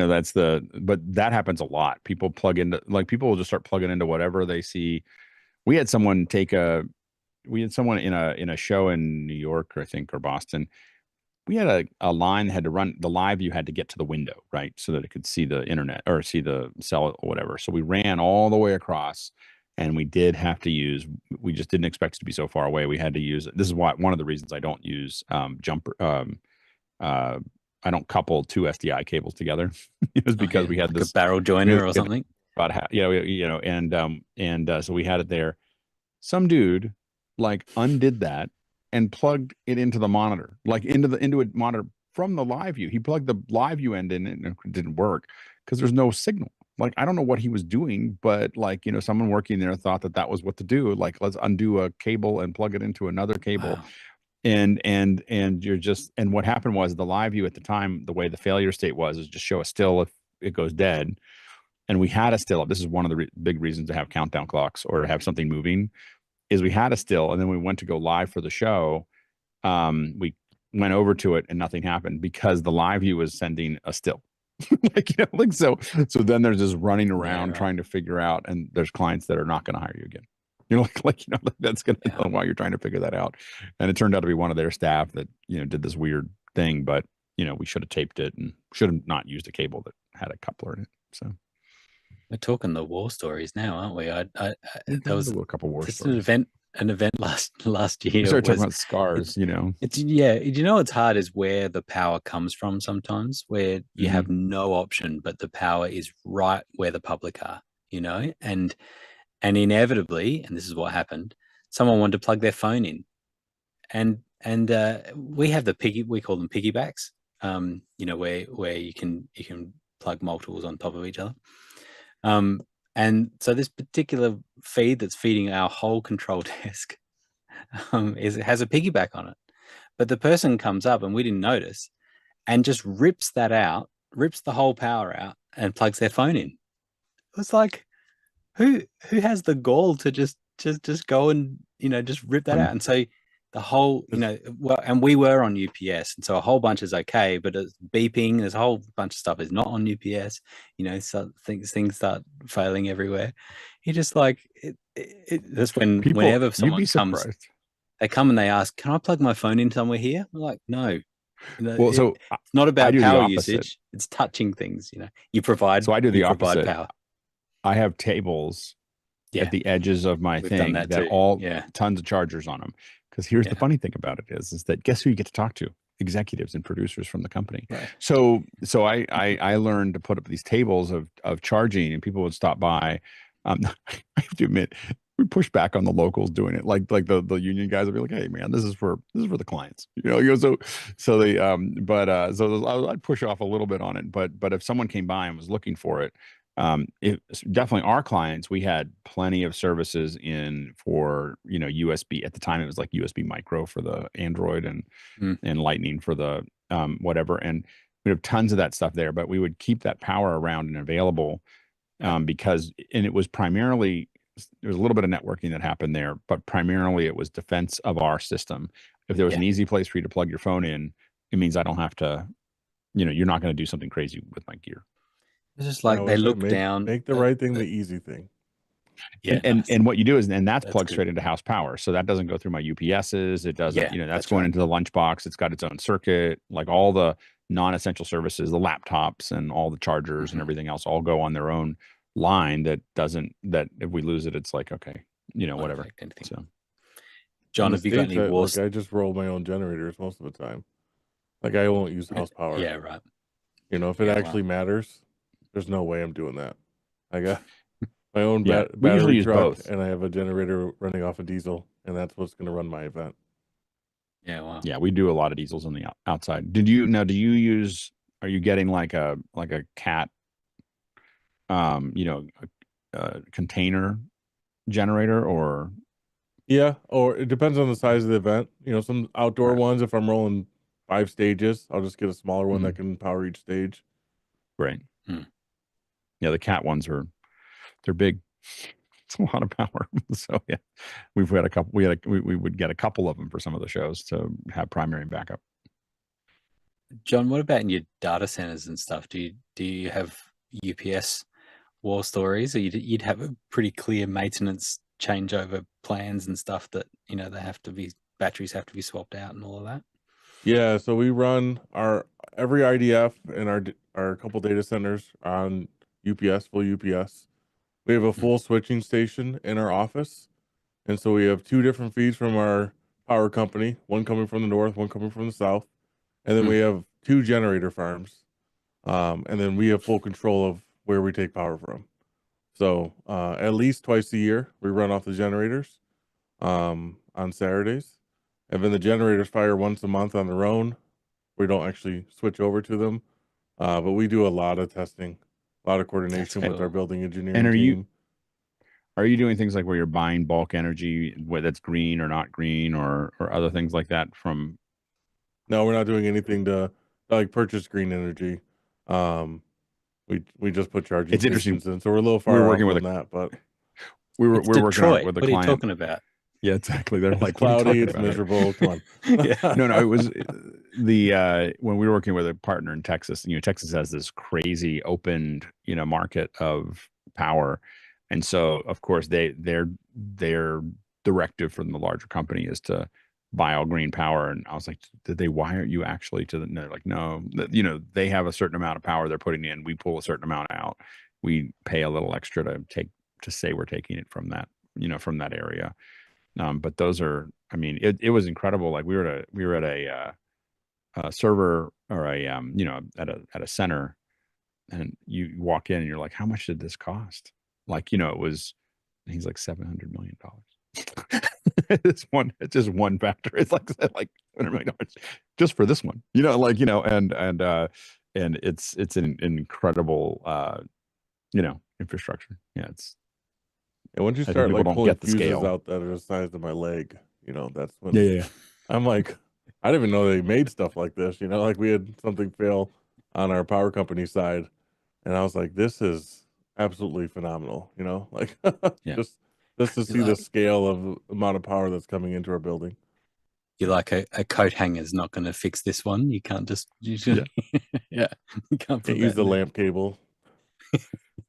But that happens a lot. People will just start plugging into whatever they see. We had someone in a show in New York, I think, or Boston. We had a line that had to run. The live view had to get to the window, right, so that it could see the internet or see the cell or whatever. So we ran all the way across, and we did have to use. We just didn't expect it to be so far away. We had to use. This is one of the reasons I don't use jumper. I don't couple 2 SDI cables together. It was because we had like this a barrel joiner or something. So we had it there. Some dude undid that and plugged it into the monitor, into a monitor from the live view. He plugged the live view end in and it didn't work because there's no signal. I don't know what he was doing, but someone working there thought that was what to do. Let's undo a cable and plug it into another cable. Wow. And what happened was the live view at the time, the way the failure state is just show a still if it goes dead. And we had a still up. This is one of the big reasons to have countdown clocks or to have something moving. Is we had a still, and then we went to go live for the show. We went over to it, and nothing happened because the live view was sending a still. So then there's this running around trying to figure out, and there's clients that are not going to hire you again. That's going to while you're trying to figure that out. And it turned out to be one of their staff that did this weird thing, but we should have taped it and should have not used a cable that had a coupler in it. So. We're talking the war stories now, aren't we? There was a couple war stories. An event last year. We started talking about scars, It's what's hard is where the power comes from sometimes, where you have no option, but the power is right where the public are, and inevitably, and this is what happened, someone wanted to plug their phone in. And and we have we call them piggybacks. You know, where you can plug multiples on top of each other. And so this particular feed that's feeding our whole control desk it has a piggyback on it. But the person comes up, and we didn't notice, and just rips that out, rips the whole power out, and plugs their phone in. It's like, who has the gall to just go and, you know, just rip that out? And so the whole, you know, well, and we were on UPS, and so a whole bunch is okay, but it's beeping. There's a whole bunch of stuff is not on UPS. You know, so things start failing everywhere. You just like that's when People, whenever you'd someone be comes, surprised. they come and they ask, "Can I plug my phone in somewhere here?" We're like, "No." You know, Well, so it's not I about do the power opposite. usage. It's touching things. You know, you provide. So I do the provide opposite. power. I have tables Yeah, at the edges of my we've done thing that that too. all Yeah. tons of chargers on them. Because here's the Yeah. funny thing about it is that guess who you get to talk to? Executives and producers from the company. Right. So I learned to put up these tables of charging, and people would stop by. I have to admit, we push back on the locals doing it. Like the union guys would be like, "Hey man, this is for the clients." You know, so they so I'd push off a little bit on it. But if someone came by and was looking for it, definitely our clients, we had plenty of services in for, you know, USB. At the time it was like USB micro for the Android and Lightning for the whatever, and we have tons of that stuff there, but we would keep that power around and available because it was primarily, there was a little bit of networking that happened there, but primarily it was defense of our system. If there was an easy place for you to plug your phone in, it means I don't have to, you know, you're not going to do something crazy with my gear. It's just like they look down. Make the right thing the easy thing. Yeah, and what you do is, and that's plugged good. straight into house power, so that doesn't go through my UPSs. It doesn't, you know, that's going right. into the lunchbox. It's got its own circuit, like all the non-essential services, the laptops and all the chargers and everything else, all go on their own line. That if we lose it, it's like, okay, you know, whatever. So, John, have you got any wars? Like, I just roll my own generators most of the time. Like, I won't use house power. Yeah, right. You know, if it actually matters, there's no way I'm doing that. I got my own battery use truck, both. and I have a generator running off of diesel, and that's what's going to run my event. Yeah, wow. Yeah, we do a lot of diesels on the outside. Do you use? Are you getting like a cat, you know, a container generator, or? Yeah, or it depends on the size of the event. You know, some outdoor ones, if I'm rolling 5 stages, I'll just get a smaller one that can power each stage. Right. Yeah, the cat ones they're big. It's a lot of power. So yeah, we've had a couple. We would get a couple of them for some of the shows to have primary backup. John, what about in your data centers and stuff? Do you have UPS war stories, or you'd have a pretty clear maintenance changeover plans and stuff that, you know, batteries have to be swapped out and all of that? Yeah, so we run every IDF and our couple data centers on UPS, full UPS. We have a full switching station in our office, and so we have 2 different feeds from our power company, one coming from the north, one coming from the south, and then we have 2 generator farms, and then we have full control of where we take power from. So at least twice a year, we run off the generators on Saturdays. And then the generators fire once a month on their own. We don't actually switch over to them. But we do a lot of testing, a lot of coordination with our building engineering team. Are you doing things like where you're buying bulk energy, whether that's green or not green, or other things like that from? No, we're not doing anything to like purchase green energy. We just put charging stations in, so we're a little far off on that, but we're working on it with a client. What are you talking about? Yeah, exactly. They're like, cloudy, it's miserable. Come on. Yeah. No, it was when we were working with a partner in Texas. You know, Texas has this crazy opened, you know, market of power, and so of course their directive from the larger company is to buy all green power. And I was like, did they wire you actually to the? And they're like, no, you know, they have a certain amount of power they're putting in. We pull a certain amount out. We pay a little extra to say we're taking it from that, you know, from that area. But those are, I mean, it was incredible. Like we were at a server or you know, at a center, and you walk in and you're like, how much did this cost? Like, you know, he's like $700 million. it's just one factor. It's like $100 million just for this one, and it's an incredible infrastructure. Yeah, it's And once you I think start people like don't pulling get the fuses scale. out that are the size of my leg, that's when Yeah. I'm like, I didn't even know they made stuff like this. Like we had something fail on our power company side, and I was like, this is absolutely phenomenal. Like Yeah. just to You see the like, scale of amount of power that's coming into our building. you're like a coat hanger's not going to fix this one. You can't just, you yeah, you can't put Can't use that the in there. lamp cable.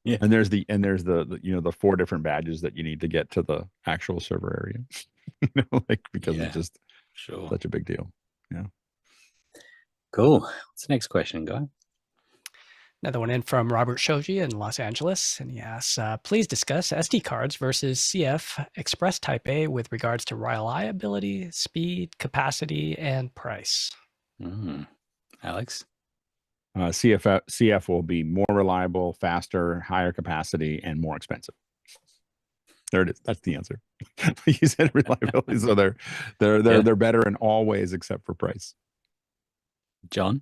Yeah. And there's the the 4 different badges that you need to get to the actual server area. Because Yeah, it's just sure. such a big deal. Yeah. Cool. What's the next question, guy? Another one in from Robert Shoji in Los Angeles, and he asks, please discuss SD cards versus CF Express Type A with regards to reliability, speed, capacity, and price. Alex? CF will be more reliable, faster, higher capacity, and more expensive. There it is. That's the answer. You said reliability, so they're better in all ways except for price. John?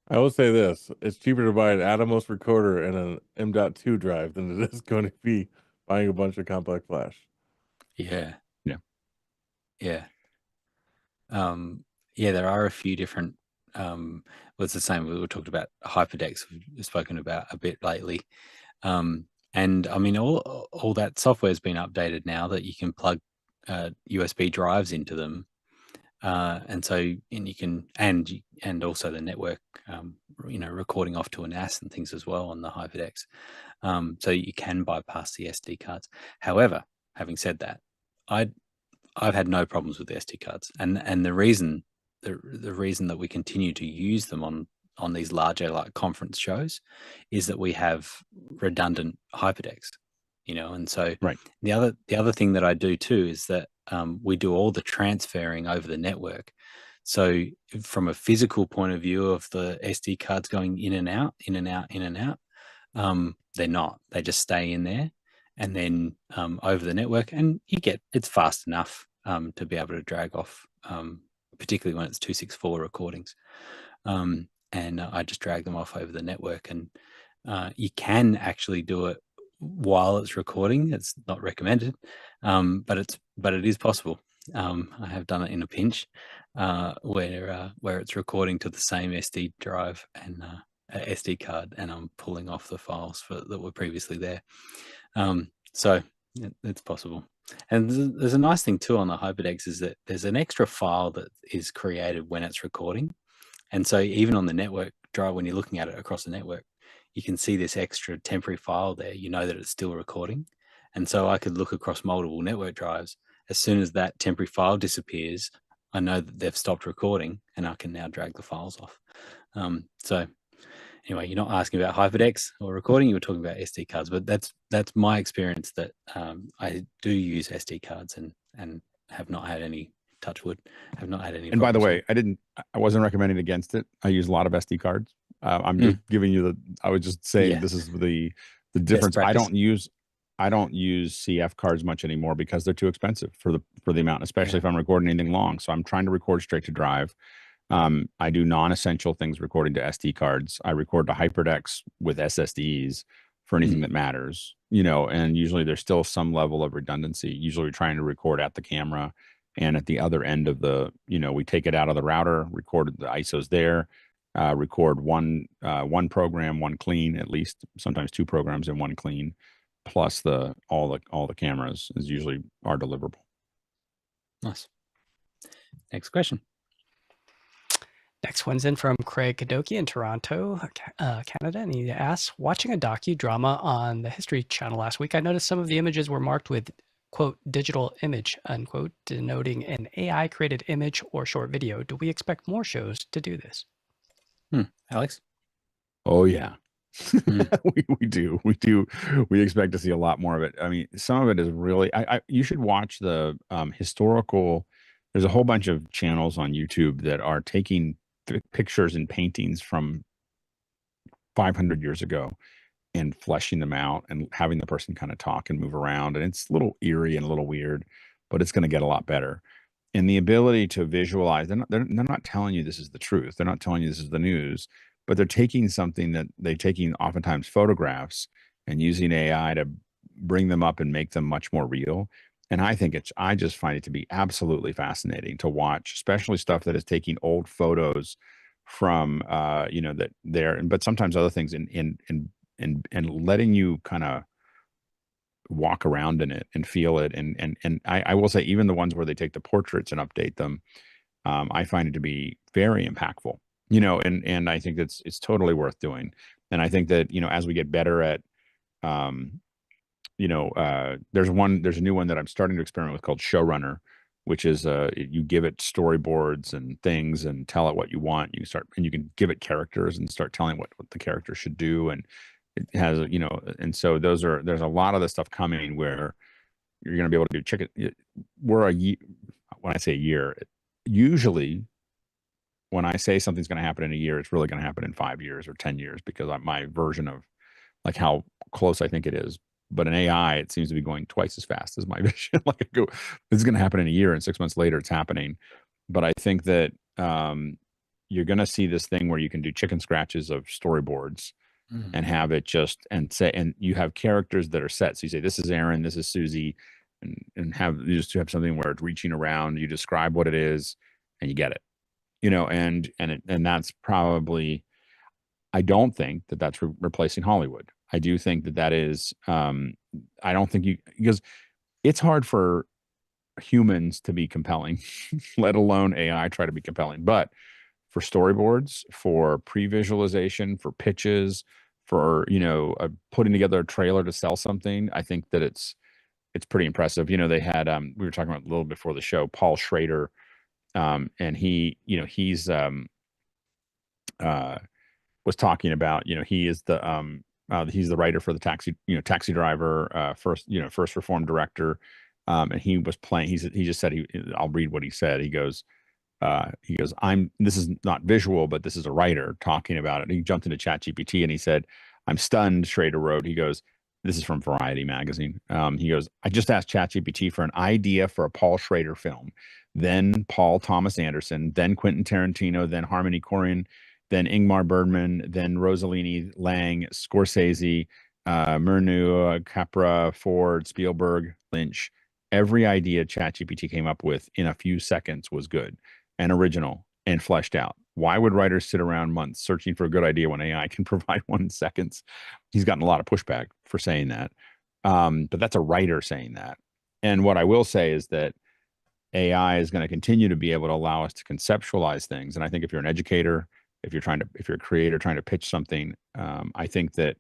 I will say this: it's cheaper to buy an Atomos recorder and an M.2 drive than it is going to be buying a bunch of compact flash. Yeah. Yeah. Yeah. There are a few different, it's the same. We were talking about hyperdecks we've spoken about a bit lately. And I mean, all that software has been updated now that you can plug USB drives into them. And you can, and also the network, recording off to a NAS and things as well on the hyperdecks. So you can bypass the SD cards. However, having said that, I've had no problems with the SD cards, and the reason that we continue to use them on these larger like conference shows is that we have redundant hyperdecks, and so Right. the other thing that I do too is that we do all the transferring over the network. So from a physical point of view of the SD cards going in and out, in and out, in and out, they're not. They just stay in there, and then over the network, and it's fast enough to be able to drag off, particularly when it's 264 recordings. And I just drag them off over the network, and you can actually do it while it's recording. It's not recommended, but it is possible. I have done it in a pinch where it's recording to the same SD drive and SD card, and I'm pulling off the files that were previously there. So it's possible. And there's a nice thing too on the hyperdecks is that there's an extra file that is created when it's recording. And so even on the network drive, when you're looking at it across the network, you can see this extra temporary file there. You know that it's still recording. And so I could look across multiple network drives. As soon as that temporary file disappears, I know that they've stopped recording, and I can now drag the files off. So anyway, you're not asking about hyperdecks or recording, you were talking about SD cards, but that's my experience, that I do use SD cards and have not had any, touch wood, have not had any And by the problems way, I wasn't recommending against it. I use a lot of SD cards. I'm just giving you I was just saying this is the difference. I don't use CF cards much anymore because they're too expensive for the amount, especially if I'm recording anything long. So I'm trying to record straight to drive. I do non-essential things recording to SD cards. I record to hyperdecks with SSDs for anything that matters, and usually there's still some level of redundancy. Usually we're trying to record at the camera, and at the other end of we take it out of the router, record the ISOs there, record one program, one clean, at least sometimes 2 programs in one clean, plus all the cameras is usually our deliverable. Nice. Next question. Next one's in from Craig Kadoki in Toronto, Canada, and he asks, watching a docudrama on the History Channel last week, I noticed some of the images were marked with, quote, digital image, unquote, denoting an AI-created image or short video. Do we expect more shows to do this? Alex? Oh, yeah. We do. We expect to see a lot more of it. I mean, some of it is really, you should watch the historical, there's a whole bunch of channels on YouTube that are taking pictures and paintings from 500 years ago and fleshing them out and having the person kind of talk and move around. And it's a little eerie and a little weird, but it's going to get a lot better. And the ability to visualize, they're not telling you this is the truth. They're not telling you this is the news, but they're taking something that they're taking oftentimes photographs and using AI to bring them up and make them much more real. And I just find it to be absolutely fascinating to watch, especially stuff that is taking old photos from, that there, but sometimes other things and letting you kind of walk around in it and feel it. And I will say, even the ones where they take the portraits and update them, I find it to be very impactful, and I think it's totally worth doing. And I think that, as we get better at, there's a new one that I'm starting to experiment with called Showrunner, which is you give it storyboards and things and tell it what you want. You can give it characters and start telling what the character should do. And it has, and so there's a lot of the stuff coming where you're going to be able to do chicken. We're a year, when I say a year, usually when I say something's going to happen in a year, it's really going to happen in 5 years or 10 years, because my version of like how close I think it is. But in AI, it seems to be going twice as fast as my vision. Like I go, this is going to happen in a year, and 6 months later, it's happening. But I think that you're going to see this thing where you can do chicken scratches of storyboards and have it and you have characters that are set. So you say, this is Aaron, this is Susie, and you just have something where it's reaching around. You describe what it is, and you get it. And that's probably. I don't think that that's replacing Hollywood. I do think that is. I don't think because it's hard for humans to be compelling, let alone AI try to be compelling. But for storyboards, for pre-visualization, for pitches, for putting together a trailer to sell something, I think that it's pretty impressive. They had we were talking about a little before the show, Paul Schrader, and he's was talking about, he's the writer for the Taxi Driver, first reformed director, and he was playing. He just said I'll read what he said. He goes, this is not visual, but this is a writer talking about it. And he jumped into ChatGPT and he said, I'm stunned. Schrader wrote. He goes, this is from Variety magazine. He goes, I just asked ChatGPT for an idea for a Paul Schrader film, then Paul Thomas Anderson, then Quentin Tarantino, then Harmony Korine, then Ingmar Bergman, then Rosaline Lang, Scorsese, Murnau, Capra, Ford, Spielberg, Lynch. Every idea ChatGPT came up with in a few seconds was good and original and fleshed out. Why would writers sit around months searching for a good idea when AI can provide one in seconds? He's gotten a lot of pushback for saying that. But that's a writer saying that. And what I will say is that AI is going to continue to be able to allow us to conceptualize things. And I think if you're an educator, if you're a creator trying to pitch something, I think that,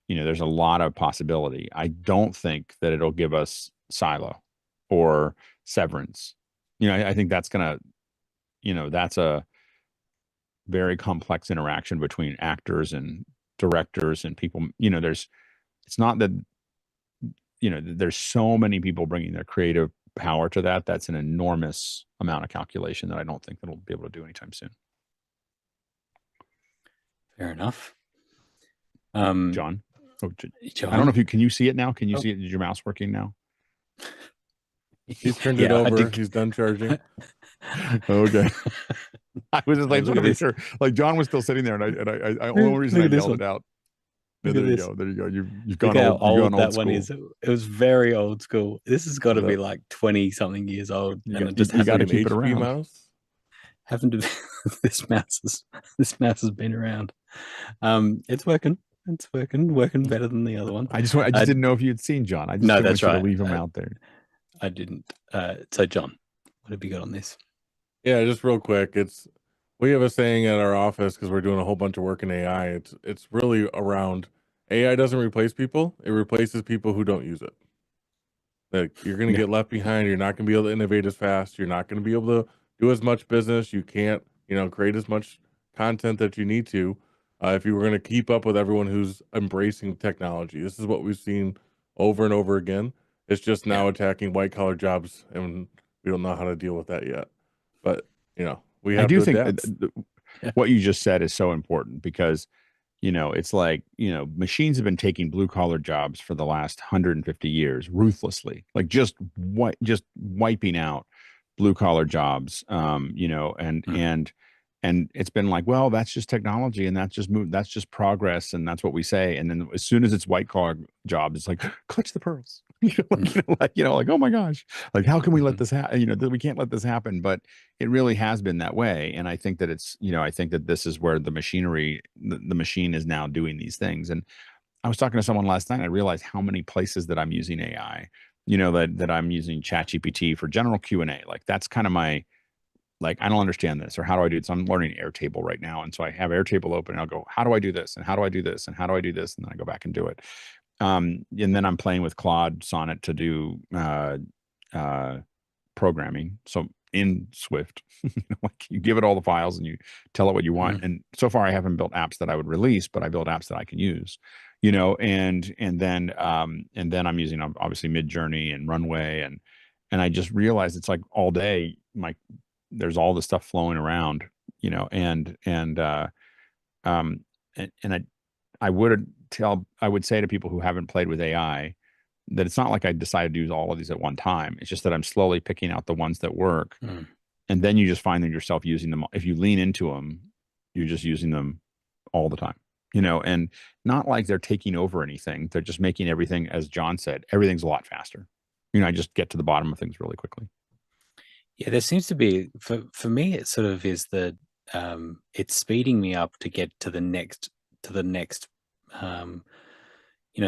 there's a lot of possibility. I don't think that it'll give us Silo or Severance. I think that's going to, that's a very complex interaction between actors and directors and people. It's not that, there's so many people bringing their creative power to that. That's an enormous amount of calculation that I don't think that we'll be able to do anytime soon. Fair enough. John? John? I don't know if can you see it now? Can you see it? Is your mouse working now? He's turned it over. He's done charging. Okay. I was just like, Look at this. sure. Like John was still sitting there, and I only reason I yelled it out. Look There at you this. go. There you go. You've Look gone how old. You've old gone that old one school. is. It was very old school. This has got to be like 20-something years old. You And got- it just you got to happened keep it around. Mouse? to be this mouse has been around. It's working. It's working better than the other one. I just didn't know if you'd seen John. I just No, didn't that's want you right. to leave him out there. I didn't. So John, what have you got on this? Yeah, just real quick. We have a saying at our office because we're doing a whole bunch of work in AI. It's really around AI doesn't replace people. It replaces people who don't use it. Like you're going to get left behind. You're not going to be able to innovate as fast. You're not going to be able to do as much business. You can't, create as much content that you need to if you were going to keep up with everyone who's embracing technology. This is what we've seen over and over again. It's just now attacking white collar jobs, and we don't know how to deal with that yet. But we have to adapt. What you just said is so important because It's like, machines have been taking blue collar jobs for the last 150 years ruthlessly, like just wiping out blue collar jobs. And it's been like, well, that's just technology, and that's just progress, and that's what we say. And then as soon as it's white collar jobs, it's like, clutch the pearls. Like, oh my gosh, like, how can we let this happen? We can't let this happen. But it really has been that way. And I think that I think that this is where the machine is now doing these things. And I was talking to someone last night, I realized how many places that I'm using AI, that I'm using ChatGPT for general Q&A. Like, that's kind of my, like, I don't understand this, or how do I do this? I'm learning Airtable right now. And so I have Airtable open, and I'll go, how do I do this? And how do I do this? And how do I do this? And then I go back and do it. And then I'm playing with Claude Sonnet to do programming. So in Swift, like, you give it all the files and you tell it what you want. And so far I haven't built apps that I would release, but I build apps that I can use, and then I'm using obviously Midjourney and Runway, and I just realized it's like all day, there's all this stuff flowing around, and I would say to people who haven't played with AI that it's not like I decided to use all of these at one time. It's just that I'm slowly picking out the ones that work. And then you just find yourself using them. If you lean into them, you're just using them all the time, and not like they're taking over anything. They're just making everything, as John said, everything's a lot faster. I just get to the bottom of things really quickly. Yeah, there seems to be, for me, it sort of is it's speeding me up to get to the next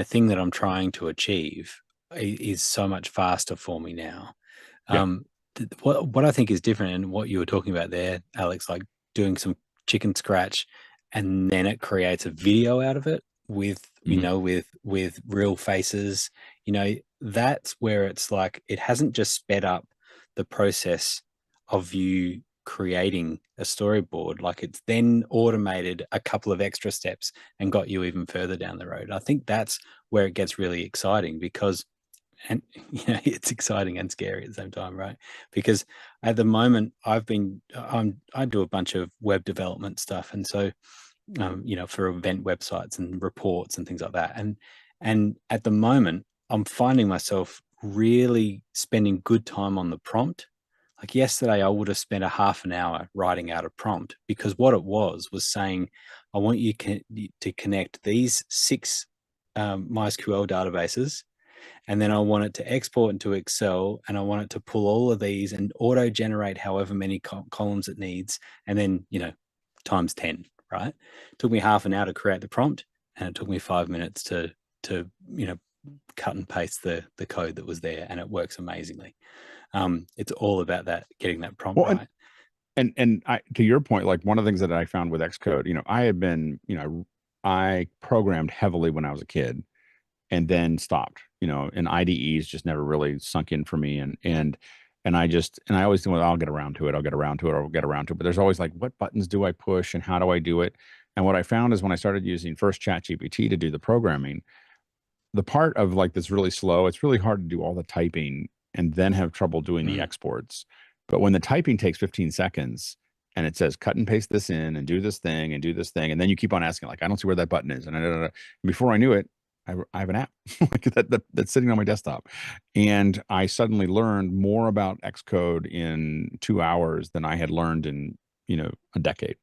thing that I'm trying to achieve is so much faster for me now. Yeah. What I think is different, and what you were talking about there, Alex, like doing some chicken scratch, and then it creates a video out of it with with real faces. That's where it's like, it hasn't just sped up the process of you creating a storyboard, like it's then automated a couple of extra steps and got you even further down the road. I think that's where it gets really exciting, because, and it's exciting and scary at the same time, right? Because at the moment I do a bunch of web development stuff, and so for event websites and reports and things like that, and at the moment I'm finding myself really spending good time on the prompt. Like yesterday, I would have spent a half an hour writing out a prompt, because what it was saying, I want you to connect these 6 MySQL databases, and then I want it to export into Excel, and I want it to pull all of these and auto-generate however many columns it needs, and then, times 10, right? It took me half an hour to create the prompt, and it took me 5 minutes to cut and paste the code that was there, and it works amazingly. It's all about getting that prompt right. And to your point, like, one of the things that I found with Xcode, I had been, I programmed heavily when I was a kid, and then stopped, and IDEs just never really sunk in for me. And I always think, well, I'll get around to it. But there's always like, what buttons do I push and how do I do it? And what I found is when I started using first ChatGPT to do the programming, the part of like that's really slow, it's really hard to do all the typing and then have trouble doing the exports. But when the typing takes 15 seconds and it says cut and paste this in and do this thing and do this thing, and then you keep on asking, like, I don't see where that button is, and before I knew it, I have an app like that's sitting on my desktop. And I suddenly learned more about Xcode in 2 hours than I had learned in a decade,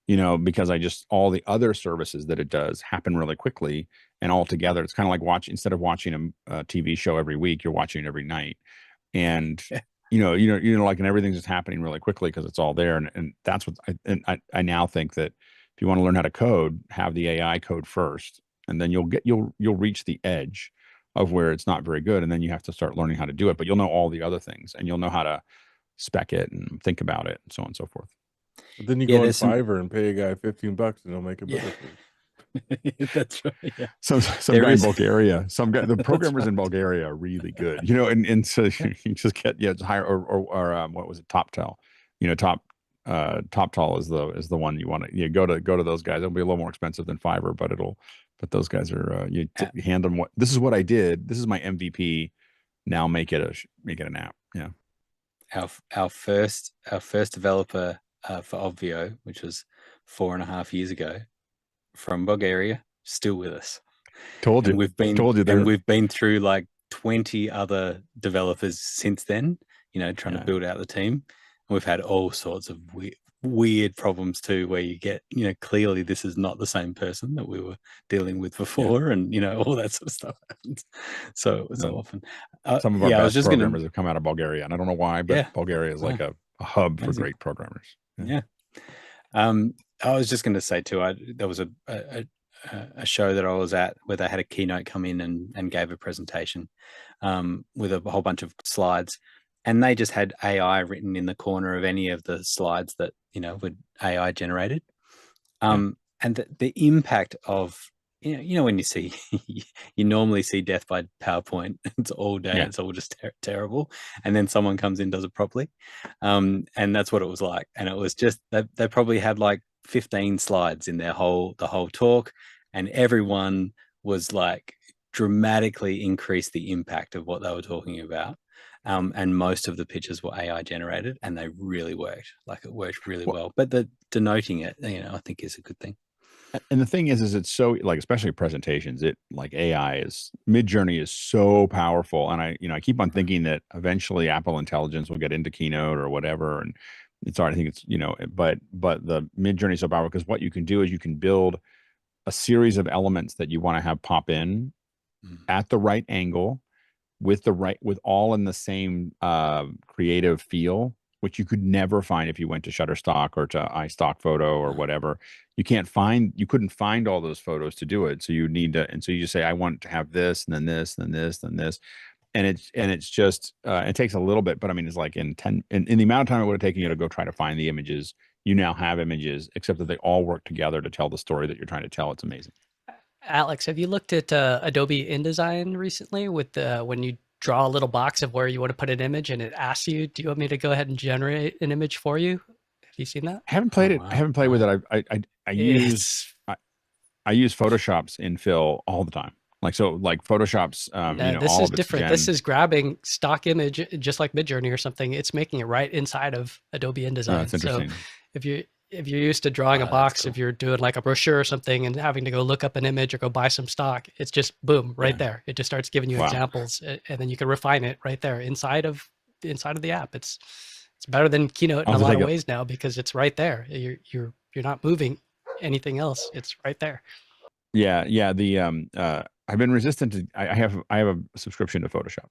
because all the other services that it does happen really quickly, and all together it's kind of like instead of watching a TV show every week, you're watching it every night. And like, and everything's just happening really quickly because it's all there. And that's what I now think that if you want to learn how to code, have the AI code first, and then you'll reach the edge of where it's not very good, and then you have to start learning how to do it. But you'll know all the other things, and you'll know how to spec it and think about it, and so on and so forth. But then you go on Fiverr and pay a guy $15 and he'll make it better for you. That's right. Yeah. Some guy in Bulgaria, the programmers in Bulgaria are really good, and so you just get just hire or what was it, TopTal, TopTal is the one you want to go to those guys. It'll be a little more expensive than Fiverr, but those guys are hand them this is what I did, this is my MVP, now make it an app. Yeah. Our first developer for Obvio, which was 4.5 years ago, from Bulgaria, still with us. Told And you. we've been Told you there. and we've been through like 20 other developers since then, trying to build out the team. And we've had all sorts of weird problems too, where you get, clearly this is not the same person that we were dealing with before, and all that sort of stuff happens. So often. Some of our I was best just gonna, programmers have come out of Bulgaria, and I don't know why, but yeah, Bulgaria is like wow, a hub for amazing. great programmers. Yeah. I was just going to say too, there was a show that I was at where they had a keynote come in and gave a presentation with a whole bunch of slides, and they just had AI written in the corner of any of the slides that were AI generated. And the impact of when you see you normally see death by PowerPoint, it's all day, it's all just terrible, and then someone comes in, does it properly, and that's what it was like. And it was just they probably had like 15 slides in the whole talk, and everyone was like dramatically increased the impact of what they were talking about. And most of the pictures were AI generated, and they really worked. Like, it worked really well. But the denoting it, I think is a good thing. And the thing is it's so, like, especially presentations, it, like, AI is, Midjourney is so powerful. And I keep on thinking that eventually Apple Intelligence will get into Keynote or whatever. And it's already, I think it's, but the Midjourney is so powerful because what you can do is you can build a series of elements that you want to have pop in at the right angle with all in the same creative feel, which you could never find if you went to Shutterstock or to iStock Photo or whatever. You couldn't find all those photos to do it. So you need to, and so you just say, I want to have this, and then this, and then this, and this. And it's just, it takes a little bit, but I mean, it's like in the amount of time it would have taken you to go try to find the images, you now have images, except that they all work together to tell the story that you're trying to tell. It's amazing. Alex, have you looked at Adobe InDesign recently with when you draw a little box of where you want to put an image and it asks you, do you want me to go ahead and generate an image for you? Have you seen that? I haven't played it. Wow. I haven't played with it. I use Photoshop's infill all the time. Like Photoshop's, this all is of its different. This is grabbing stock image, just like Midjourney or something. It's making it right inside of Adobe InDesign. That's interesting. So if you're used to drawing a box, cool. If you're doing like a brochure or something and having to go look up an image or go buy some stock, it's just boom, right there. It just starts giving you examples, and then you can refine it right there inside of the app. It's better than Keynote in a lot of ways now because it's right there. You're not moving anything else. It's right there. Yeah. The I've been resistant to. I have a subscription to Photoshop,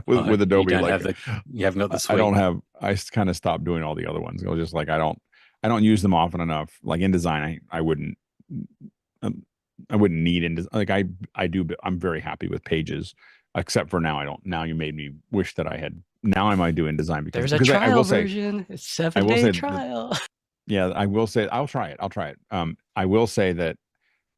with Adobe. You haven't got the suite. I don't have. I kind of stopped doing all the other ones. I was just like, I don't use them often enough. Like InDesign, I wouldn't need InDesign. Like I do. But I'm very happy with Pages, except for now. I don't. Now you made me wish that I had. Now I might do InDesign because there's a trial version. It's 7-day trial. Yeah, I will say I'll try it. I will say that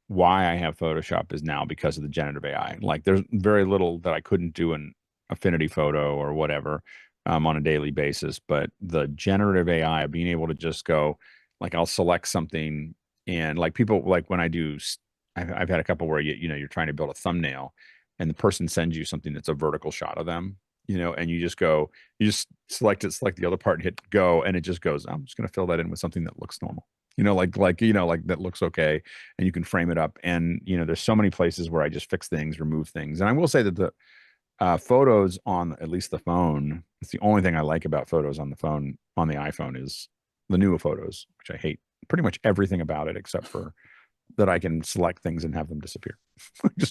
why I have Photoshop is now because of the generative AI. Like, there's very little that I couldn't do in Affinity Photo or whatever on a daily basis, but the generative AI, being able to just go, like, I'll select something, and like people, like when I do, I've had a couple where you're trying to build a thumbnail, and the person sends you something that's a vertical shot of them, and you just select the other part and hit go, and it just goes, I'm just going to fill that in with something that looks normal. Like that looks okay, and you can frame it up. And there's so many places where I just fix things, remove things. And I will say that the photos on at least the phone, it's the only thing I like about photos on the phone, on the iPhone, is the newer photos, which I hate pretty much everything about it except for that I can select things and have them disappear. you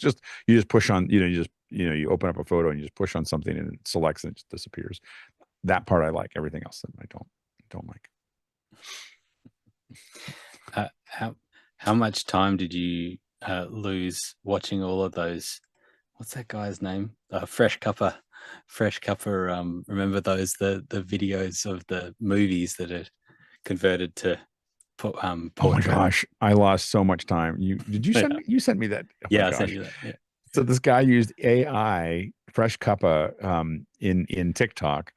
just push on, you open up a photo and you just push on something and it selects and it just disappears. That part I like. Everything else that I don't like. How much time did you lose watching all of those? What's that guy's name? Fresh Cuppa. Remember those the videos of the movies that are converted to portrait? Oh my gosh, I lost so much time. You sent me that? Oh yeah, I sent you that. Yeah. So this guy used AI, Fresh Cuppa, in TikTok.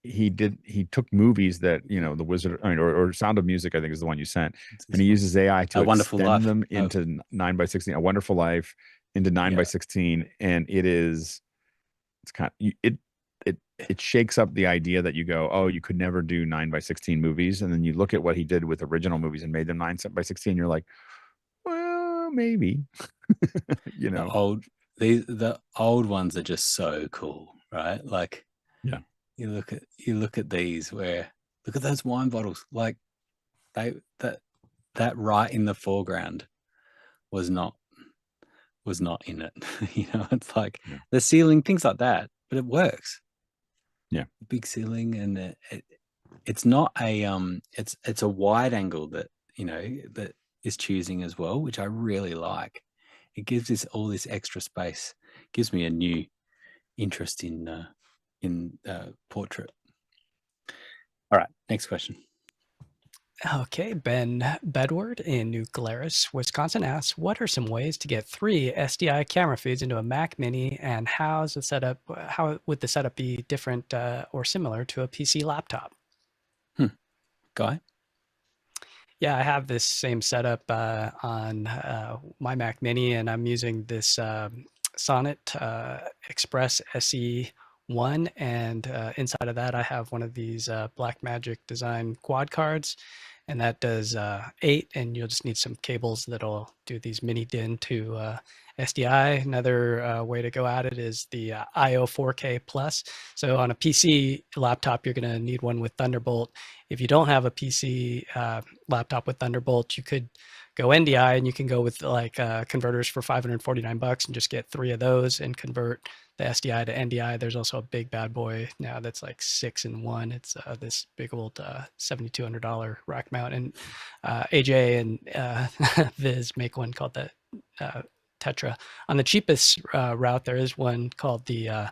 He took movies that, The Wizard, or Sound of Music, I think is the one you sent, and he uses AI to extend them into 9:16, A Wonderful Life into 9:16, and it's kind of, it shakes up the idea that you go, oh, you could never do 9:16 movies, and then you look at what he did with original movies and made them 9:16. You're like, well, maybe, you The know. the old ones are just so cool, right? Like, Yeah. you look at these where look at those wine bottles. Like that right in the foreground was not in it. It's like Yeah. the ceiling, things like that, but it works. Yeah. Big ceiling, and it's not a it's a wide angle that that is choosing as well, which I really like. It gives this all this extra space, gives me a new interest in portrait. All right, next question. Okay, Ben Bedward in New Glarus, Wisconsin asks, what are some ways to get 3 SDI camera feeds into a Mac Mini, and how would the setup be different or similar to a PC laptop? Guy? Yeah, I have this same setup on my Mac Mini, and I'm using this Sonnet Express SE1, and inside of that I have one of these Blackmagic design quad cards, and that does 8, and you'll just need some cables that'll do these mini DIN to SDI. Another way to go at it is the IO 4K Plus. So on a PC laptop, you're going to need one with Thunderbolt. If you don't have a PC laptop with Thunderbolt, you could go NDI, and you can go with like converters for $549 and just get 3 of those and convert the SDI to NDI. There's also a big bad boy now that's like 6-in-1. It's this big old $7,200 rack mount, and AJ and Viz make one called the Tetra. On the cheapest route, there is one called the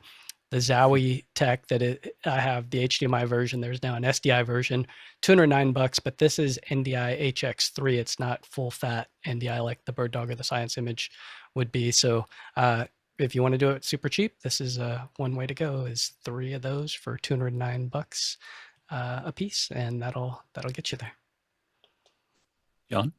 Zowie Tech I have the HDMI version. There's now an SDI version, $209, but this is NDI HX3. It's not full fat NDI like the Bird Dog or the Science Image would be. So if you want to do it super cheap, this is one way to go, is 3 of those for $209 a piece, and that'll get you there. John?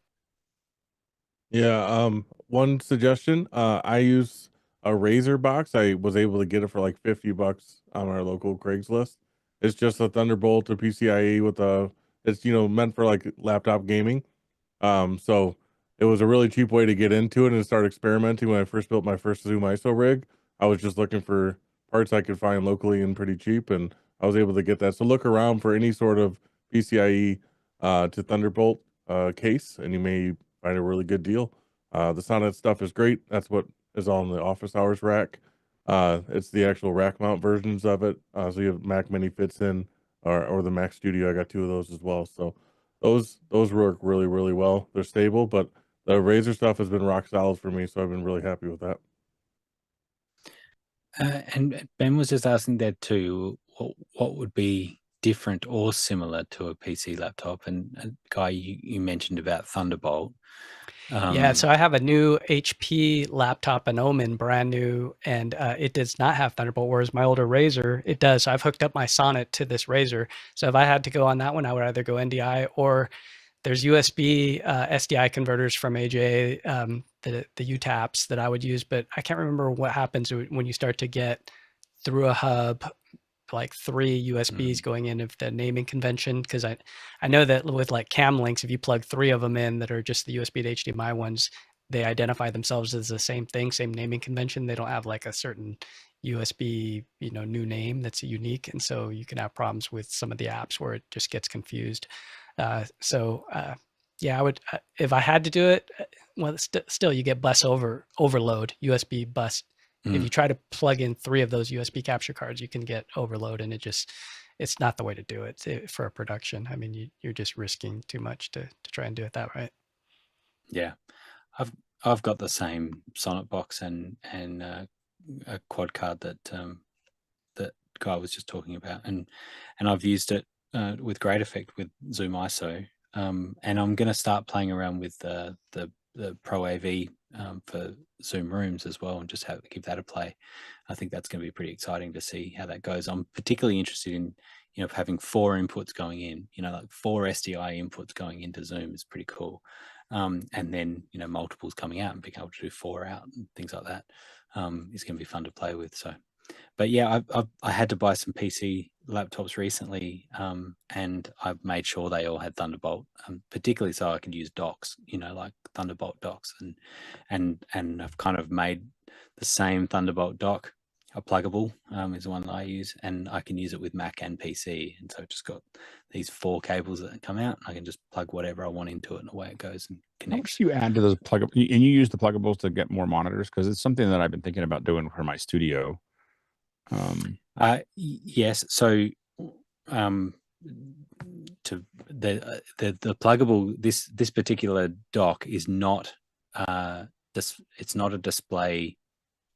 Yeah. One suggestion. I use a Razer box. I was able to get it for like $50 on our local Craigslist. It's just a Thunderbolt, a PCIe with it's meant for like laptop gaming. So it was a really cheap way to get into it and start experimenting. When I first built my first Zoom ISO rig, I was just looking for parts I could find locally and pretty cheap, and I was able to get that. So look around for any sort of PCIe to Thunderbolt case, and you may find a really good deal. The Sonnet stuff is great. That's what is on the office hours rack. It's the actual rack mount versions of it. So you have Mac Mini fits in, or the Mac Studio. I got 2 of those as well. So those work really, really well. They're stable, but the Razer stuff has been rock solid for me, so I've been really happy with that. And Ben was just asking that too. What would be different or similar to a PC laptop? And Guy, you mentioned about Thunderbolt. Yeah, so I have a new HP laptop, an Omen, brand new, and it does not have Thunderbolt, whereas my older Razer, it does. So I've hooked up my Sonnet to this Razer. So if I had to go on that one, I would either go NDI, or there's USB SDI converters from AJ, the UTAPs that I would use, but I can't remember what happens when you start to get through a hub, like 3 USBs going in of the naming convention, because I know that with like cam links, if you plug 3 of them in that are just the USB to HDMI ones, they identify themselves as the same thing, same naming convention. They don't have like a certain USB, new name that's unique, and so you can have problems with some of the apps where it just gets confused. Yeah, I would if I had to do it. Well, still you get bus overload, USB bus. If you try to plug in 3 of those USB capture cards, you can get overload, and it's not the way to do it for a production. I mean, you're just risking too much to try and do it that right. Yeah, I've got the same Sonnet box and a quad card that that Guy was just talking about, and I've used it with great effect with Zoom ISO. And I'm going to start playing around with the Pro AV for Zoom Rooms as well, and just give that a play. I think that's going to be pretty exciting to see how that goes. I'm particularly interested in having 4 inputs going in. Like 4 SDI inputs going into Zoom is pretty cool. And then multiples coming out and being able to do 4 out and things like that is going to be fun to play with. So But yeah, I had to buy some PC laptops recently, and I've made sure they all had Thunderbolt, particularly so I could use docks, like Thunderbolt docks, and I've kind of made the same Thunderbolt dock. A pluggable is the one that I use, and I can use it with Mac and PC. And so I've just got these 4 cables that come out. I can just plug whatever I want into it, and away it goes and How much connects. do you add to those pluggables? And you use the pluggables to get more monitors? Because it's something that I've been thinking about doing for my studio. Yes. So, to the pluggable, this particular dock is not it's not a display.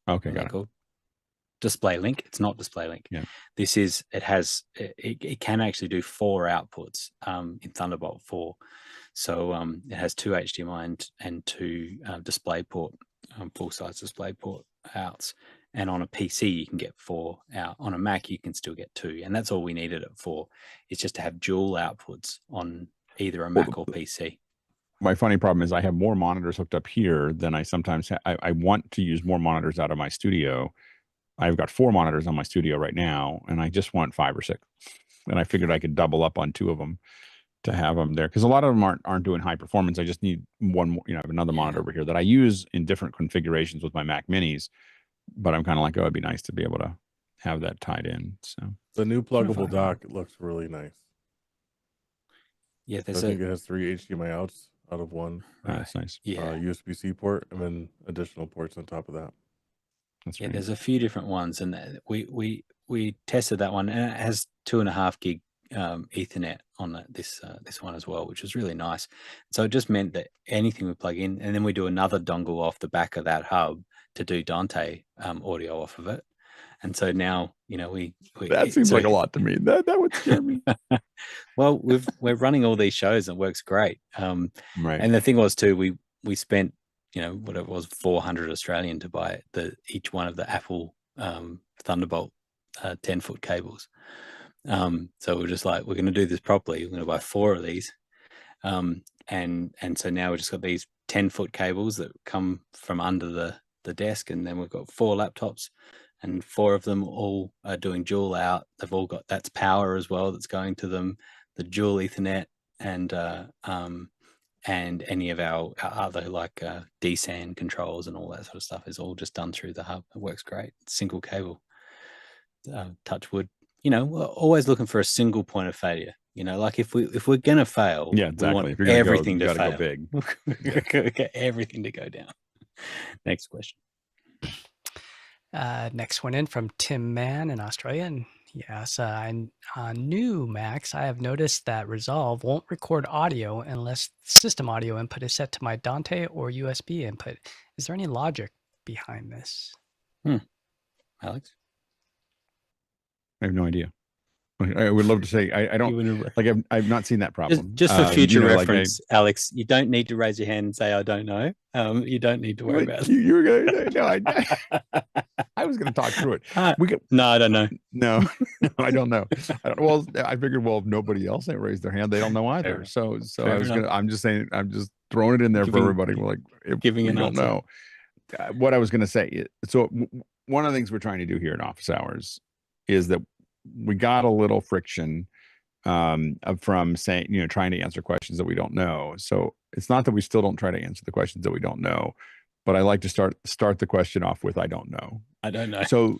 Okay, got it. Called? Display link. It's not display link. Yeah. This is, it can actually do 4 outputs in Thunderbolt 4. So it has 2 HDMI and 2 DisplayPort, full-size DisplayPort outs. And on a PC, you can get 4 out. On a Mac, you can still get 2. And that's all we needed it for. It's just to have dual outputs on either a Mac or PC. My funny problem is I have more monitors hooked up here than I sometimes I want to use more monitors out of my studio. I've got 4 monitors on my studio right now, and I just want 5 or 6. And I figured I could double up on 2 of them to have them there, because a lot of them aren't doing high performance. I just need one more, I have another monitor over here that I use in different configurations with my Mac Minis. But I'm kind of like, oh, it'd be nice to be able to have that tied in. So the new pluggable dock, it looks really nice. Yeah, I think it has 3 HDMI outs out of 1. right. That's nice. Yeah. USB-C port, and then additional ports on top of that. That's Yeah, great. there's a few different ones, and we tested that one, and it has 2.5 gig Ethernet on this one as well, which was really nice. So it just meant that anything we plug in, and then we do another dongle off the back of that hub to do Dante audio off of it. And so now, we that seems like a lot to me. That would scare me. Well, we're running all these shows, and it works great. Right. And the thing was too, we spent, whatever it was, 400 Australian to buy each one of the Apple Thunderbolt 10-foot cables. So we're just like, we're going to do this properly. We're going to buy 4 of these. And so now we've just got these 10-foot cables that come from under the desk, and then we've got 4 laptops, and 4 of them all are doing dual out. They've all got, that's power as well that's going to them, the dual Ethernet, and any of our other like DSAN controls and all that sort of stuff is all just done through the hub. It works great. Single cable. Touch wood. We're always looking for a single point of failure. Like if we're gonna fail, Yeah, exactly. we want If you're gonna everything go, you to gotta fail. go big. We're get everything to go down. Next question. Next one in from Tim Mann in Australia. And yes, on new Macs, I have noticed that Resolve won't record audio unless system audio input is set to my Dante or USB input. Is there any logic behind this? Alex? I have no idea. I would love to say I don't like. I've not seen that problem. Just for future like reference, Alex, you don't need to raise your hand and say I don't know. You don't need to worry about it. You were gonna no. I was gonna talk through it. No, I don't know. No, I don't know. Well, I figured, well, if nobody else ain't raised their hand, they don't know either. So I was gonna. I'm just saying. I'm just throwing it in there for everybody. We're like, if giving we an don't answer. know. What I was gonna say. So one of the things we're trying to do here in office hours is that we got a little friction from saying, trying to answer questions that we don't know. So it's not that we still don't try to answer the questions that we don't know, but I like to start the question off with, I don't know. I don't know. So,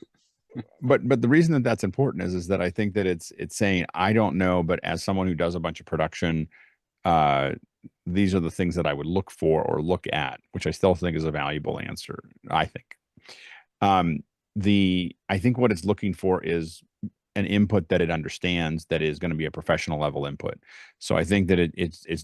but the reason that that's important is that I think that it's saying, I don't know, but as someone who does a bunch of production, these are the things that I would look for or look at, which I still think is a valuable answer. I think, I think what it's looking for is an input that it understands that is going to be a professional level input. So I think that it's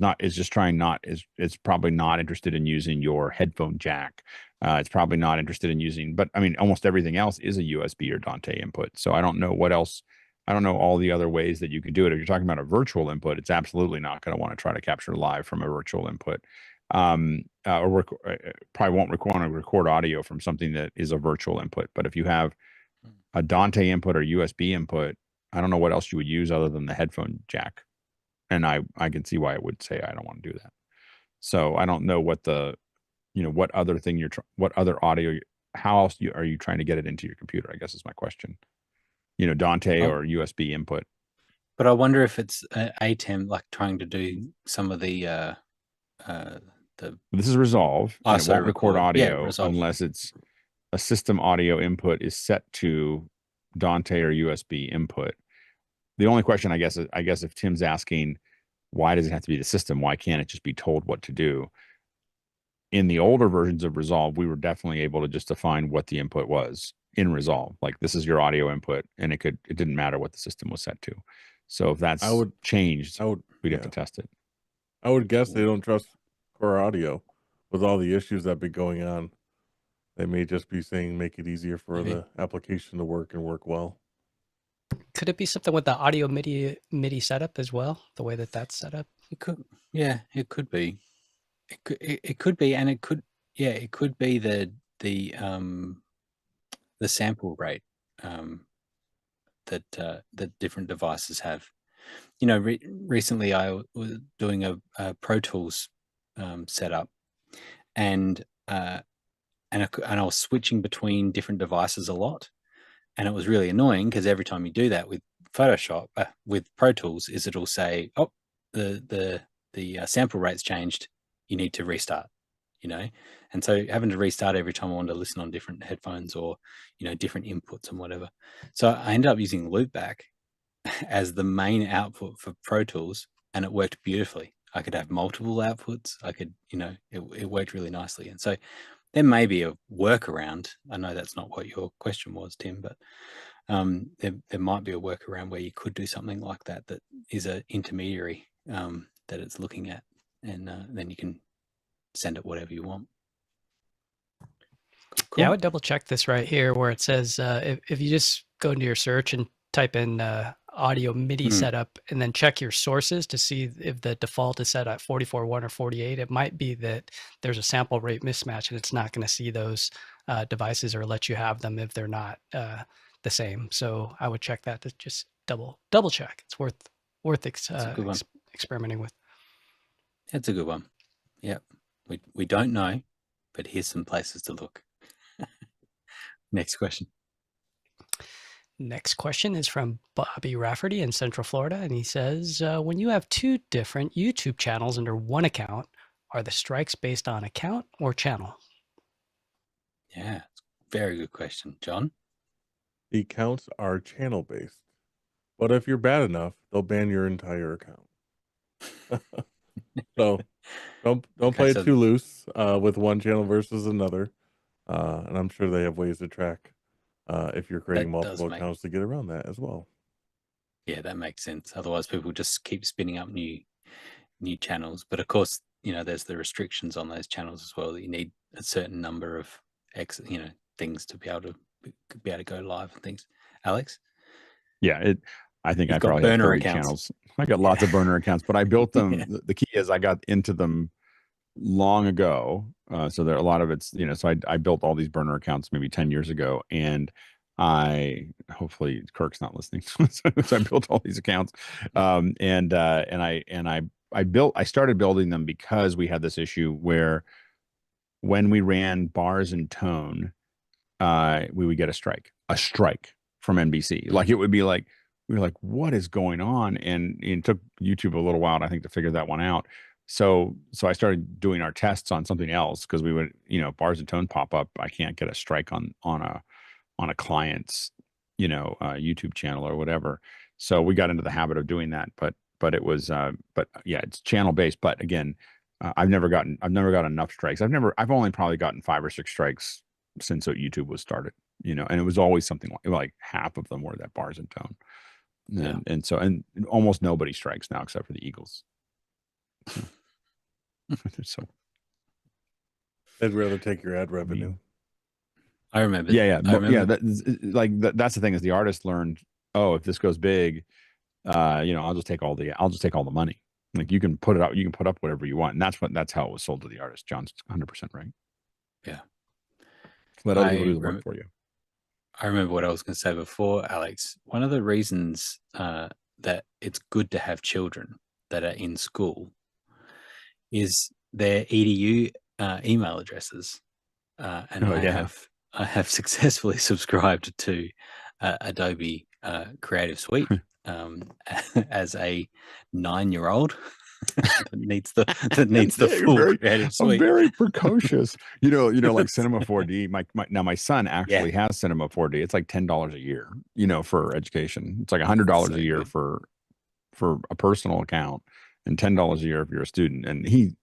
probably not interested in using your headphone jack. It's probably not interested in using, but I mean, almost everything else is a USB or Dante input. So I don't know what else. I don't know all the other ways that you could do it. If you're talking about a virtual input, it's absolutely not going to want to try to capture live from a virtual input. Probably won't want to record audio from something that is a virtual input. But if you have a Dante input or USB input, I don't know what else you would use other than the headphone jack. And I can see why it would say, I don't want to do that. So I don't know what what other audio how else are you trying to get it into your computer? I guess is my question. You know, Dante Oh, or USB input. but I wonder if it's ATEM like trying to do some of the This is Resolve, and it ISO won't record record. Yeah, audio Resolve. unless it's a system audio input is set to Dante or USB input. The only question, I guess, if Tim's asking, why does it have to be the system? Why can't it just be told what to do? In the older versions of Resolve, we were definitely able to just define what the input was in Resolve. Like, this is your audio input, and it didn't matter what the system was set to. So if that's changed, we'd have to test it. I would guess they don't trust Core Audio with all the issues that have been going on. They may just be saying make it easier for the application to work and work well. Could it be something with the audio MIDI setup as well? The way that that's set up? It could, yeah, it could be. It could be, and it could, yeah, it could be the sample rate that different devices have. You know, recently I was doing a Pro Tools setup, and I was switching between different devices a lot, and it was really annoying because every time you do that with Photoshop, with Pro Tools, it'll say, oh, the sample rate's changed, you need to restart, you know. And so having to restart every time I wanted to listen on different headphones or, you know, different inputs and whatever. So I ended up using Loopback as the main output for Pro Tools, and it worked beautifully. I could have multiple outputs. I could, you know, it worked really nicely. And so there may be a workaround. I know that's not what your question was, Tim, but there might be a workaround where you could do something like that is an intermediary that it's looking at, and then you can send it whatever you want. Cool. Yeah, I would double check this right here where it says if you just go into your search and type in audio MIDI setup and then check your sources to see if the default is set at 44.1 or 48, it might be that there's a sample rate mismatch and it's not going to see those devices or let you have them if they're not the same. So I would check that to just double check. It's worth experimenting with. That's a good one. Yeah, we don't know, but here's some places to look. Next question. Next question is from Bobby Rafferty in Central Florida, and he says, when you have two different YouTube channels under one account, are the strikes based on account or channel? Yeah, very good question, John. The accounts are channel based, but if you're bad enough, they'll ban your entire account. So don't play it too loose with one channel versus another, and I'm sure they have ways to track if you're creating multiple accounts to get around that as well. Yeah, that makes sense. Otherwise, people just keep spinning up new channels. But of course, you know, there's the restrictions on those channels as well. That you need a certain number of things to be able to go live and things. Alex? Yeah, I think I probably have 30 channels. I got lots of burner accounts, but I built them. The key is I got into them long ago. So there a lot of it's, so I built all these burner accounts maybe 10 years ago, and hopefully Kirk's not listening. So I built all these accounts. And I started building them because we had this issue where when we ran bars and tone, we would get a strike from NBC. Like, it would be like, we were like, what is going on? And it took YouTube a little while, I think, to figure that one out. So I started doing our tests on something else, because we would, bars and tone pop up. I can't get a strike on a client's, YouTube channel or whatever. So we got into the habit of doing that. But it was, yeah, it's channel based. But again, I've never got enough strikes. I've only probably gotten 5 or 6 strikes since YouTube was started, and it was always something like half of them were that bars and tone. And so almost nobody strikes now except for the Eagles. So they'd rather take your ad revenue. I remember. Yeah. That's the thing, is the artist learned, if this goes big, I'll just take all the money. Like, you can put it out, you can put up whatever you want. And that's how it was sold to the artist. John's 100% right. Yeah. Let other people do the work for you. I remember what I was going to say before, Alex. One of the reasons that it's good to have children that are in school is their EDU email addresses. And I have have successfully subscribed to Adobe Creative Suite as a 9-year-old that needs the Yeah, full Creative I'm Suite. very precocious. Like Cinema 4D. My son actually has Cinema 4D. It's like $10 a year, for education. It's like $100 So a year good. for a personal account and $10 a year if you're a student. And he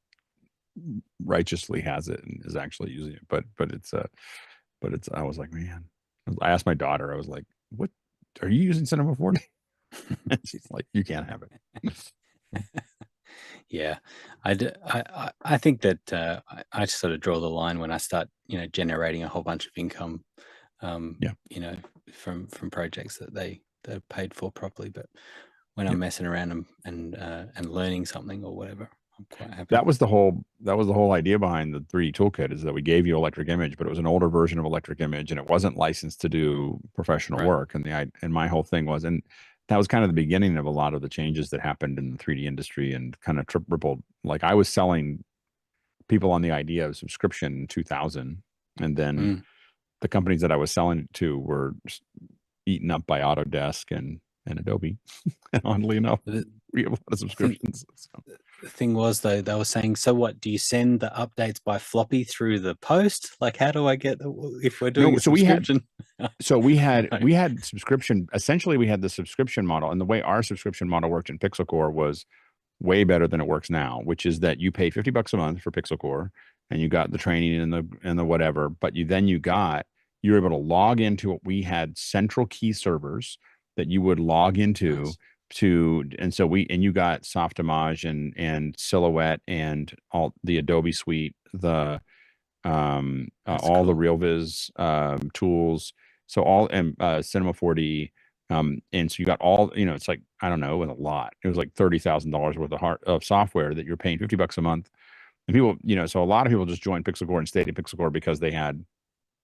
righteously has it and is actually using it. But I was like, man, I asked my daughter, I was like, what are you using Cinema 4D? And she's like, you can't have it. Yeah, I think that I just sort of draw the line when I start, generating a whole bunch of income, Yeah. from projects that they're paid for properly. But when Yep. I'm messing around and learning something or whatever, I'm quite happy. That was the whole idea behind the 3D toolkit, is that we gave you Electric Image, but it was an older version of Electric Image and it wasn't licensed to do professional Right. work. And my whole thing was, and that was kind of the beginning of a lot of the changes that happened in the 3D industry and kind of tripled. Like I was selling people on the idea of subscription in 2000, and then the companies that I was selling it to were eaten up by Autodesk and Adobe. And oddly enough, we have a lot of subscriptions. The thing was, though, they were saying, so what, do you send the updates by floppy through the post? Like, how do I get if we're doing a subscription? We had subscription. Essentially, we had the subscription model, and the way our subscription model worked in Pixel Core was way better than it works now, which is that you pay $50 a month for Pixel Core and you got the training and the whatever, but you were able to log into what we had central key servers that you would log into. Nice. And you got Softimage and Silhouette and all the Adobe suite, the all the RealViz tools, so all and Cinema 4D, and so you got all, it's like, I don't know, a lot. It was like $30,000 worth of software that you're paying $50 a month, and people, so a lot of people just joined Pixel Core and stayed in Pixel Core because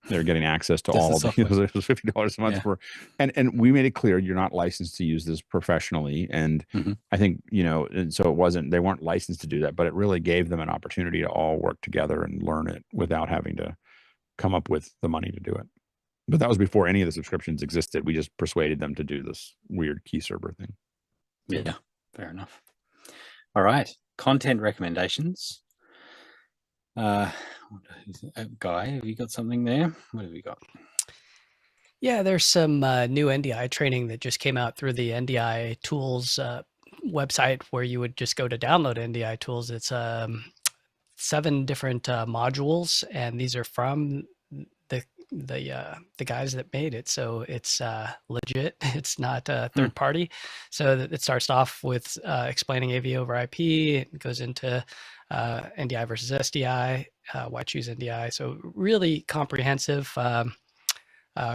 they're getting access to all of it. It was $50 a month for, and we made it clear you're not licensed to use this professionally. And I think, and so they weren't licensed to do that, but it really gave them an opportunity to all work together and learn it without having to come up with the money to do it. But that was before any of the subscriptions existed. We just persuaded them to do this weird key server thing. Yeah, fair enough. All right, content recommendations. Guy, have you got something there? What have you got? Yeah, there's some new NDI training that just came out through the NDI tools website, where you would just go to download NDI tools. It's 7 different modules, and these are from the guys that made it, so it's legit. It's not third party. So it starts off with explaining AV over IP. It goes into NDI versus SDI, why choose NDI. So really comprehensive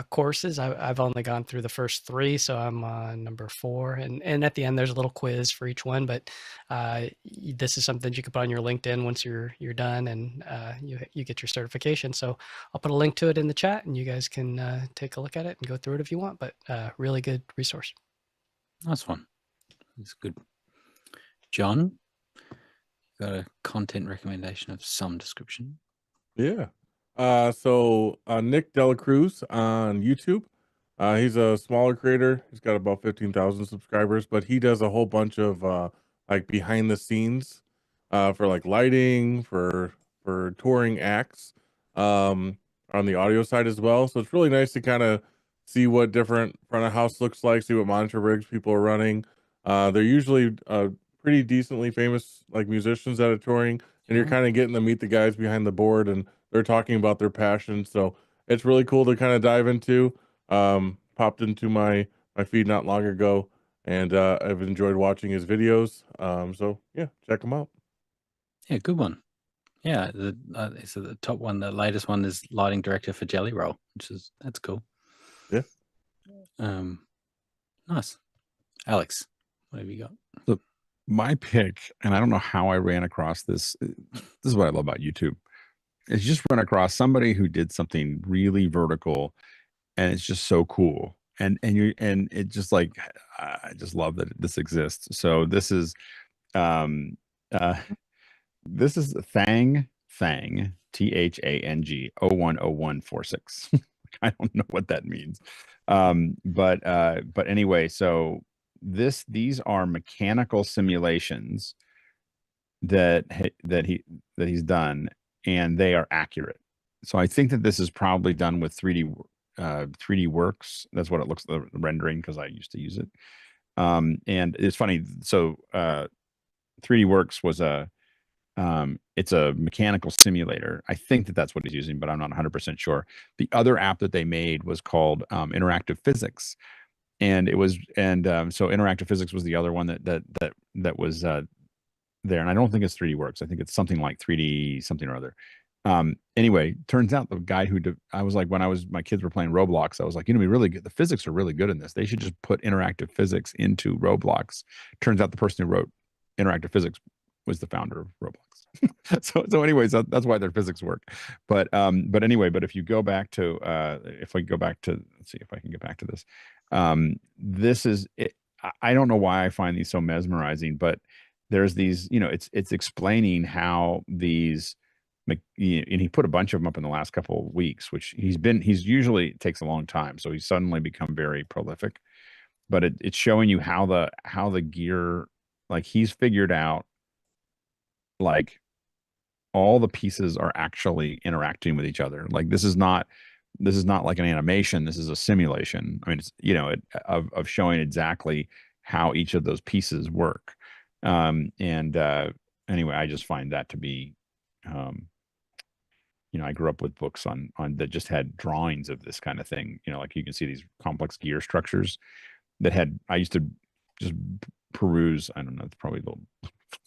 courses. I've only gone through the first 3, so I'm on number 4. And at the end, there's a little quiz for each one. But this is something you can put on your LinkedIn once you're done, and you get your certification. So I'll put a link to it in the chat, and you guys can take a look at it and go through it if you want. But really good resource. Nice one. That's good. John, you got a content recommendation of some description? Yeah. So Nick Dela Cruz on YouTube. He's a smaller creator. He's got about 15,000 subscribers, but he does a whole bunch of like behind the scenes for like lighting, for touring acts, on the audio side as well. So it's really nice to kind of see what different front of house looks like, see what monitor rigs people are running. They're usually pretty decently famous like musicians that are touring, and you're kind of getting to meet the guys behind the board, and they're talking about their passion. So it's really cool to kind of dive into. Popped into my feed not long ago, and I've enjoyed watching his videos. So yeah, check him out. Yeah, good one. Yeah, so the top one, the latest one, is lighting director for Jelly Roll, that's cool. Yeah. Nice. Alex, what have you got? So my pick, and I don't know how I ran across this. This is what I love about YouTube. It's just run across somebody who did something really vertical, and it's just so cool. And it just like, I just love that this exists. So this is Thang, THANG010146. I don't know what that means. But anyway, so these are mechanical simulations that he's done, and they are accurate. So I think that this is probably done with 3D Works. That's what it looks the rendering, because I used to use it. And it's funny. So 3D Works was it's a mechanical simulator. I think that that's what he's using, but I'm not 100% sure. The other app that they made was called Interactive Physics, and so Interactive Physics was the other one that was there. And I don't think it's 3D Works. I think it's something like 3D something or other. Anyway, turns out the guy I was like, when my kids were playing Roblox, I was like, be really good. The physics are really good in this. They should just put interactive physics into Roblox. Turns out the person who wrote Interactive Physics was the founder of Roblox. so anyways, that's why their physics work. But anyway, if you go back to let's see if I can get back to this. This is it. I don't know why I find these so mesmerizing, but there's these, it's explaining how these, and he put a bunch of them up in the last couple of weeks, which he's usually takes a long time. So he's suddenly become very prolific, but it's showing you how the gear, like he's figured out, like all the pieces are actually interacting with each other. Like this is not like an animation. This is a simulation. I mean, it's, of showing exactly how each of those pieces work. Anyway, I just find that to be, I grew up with books on that just had drawings of this kind of thing. Like you can see these complex gear structures I used to just peruse. I don't know, it's probably a little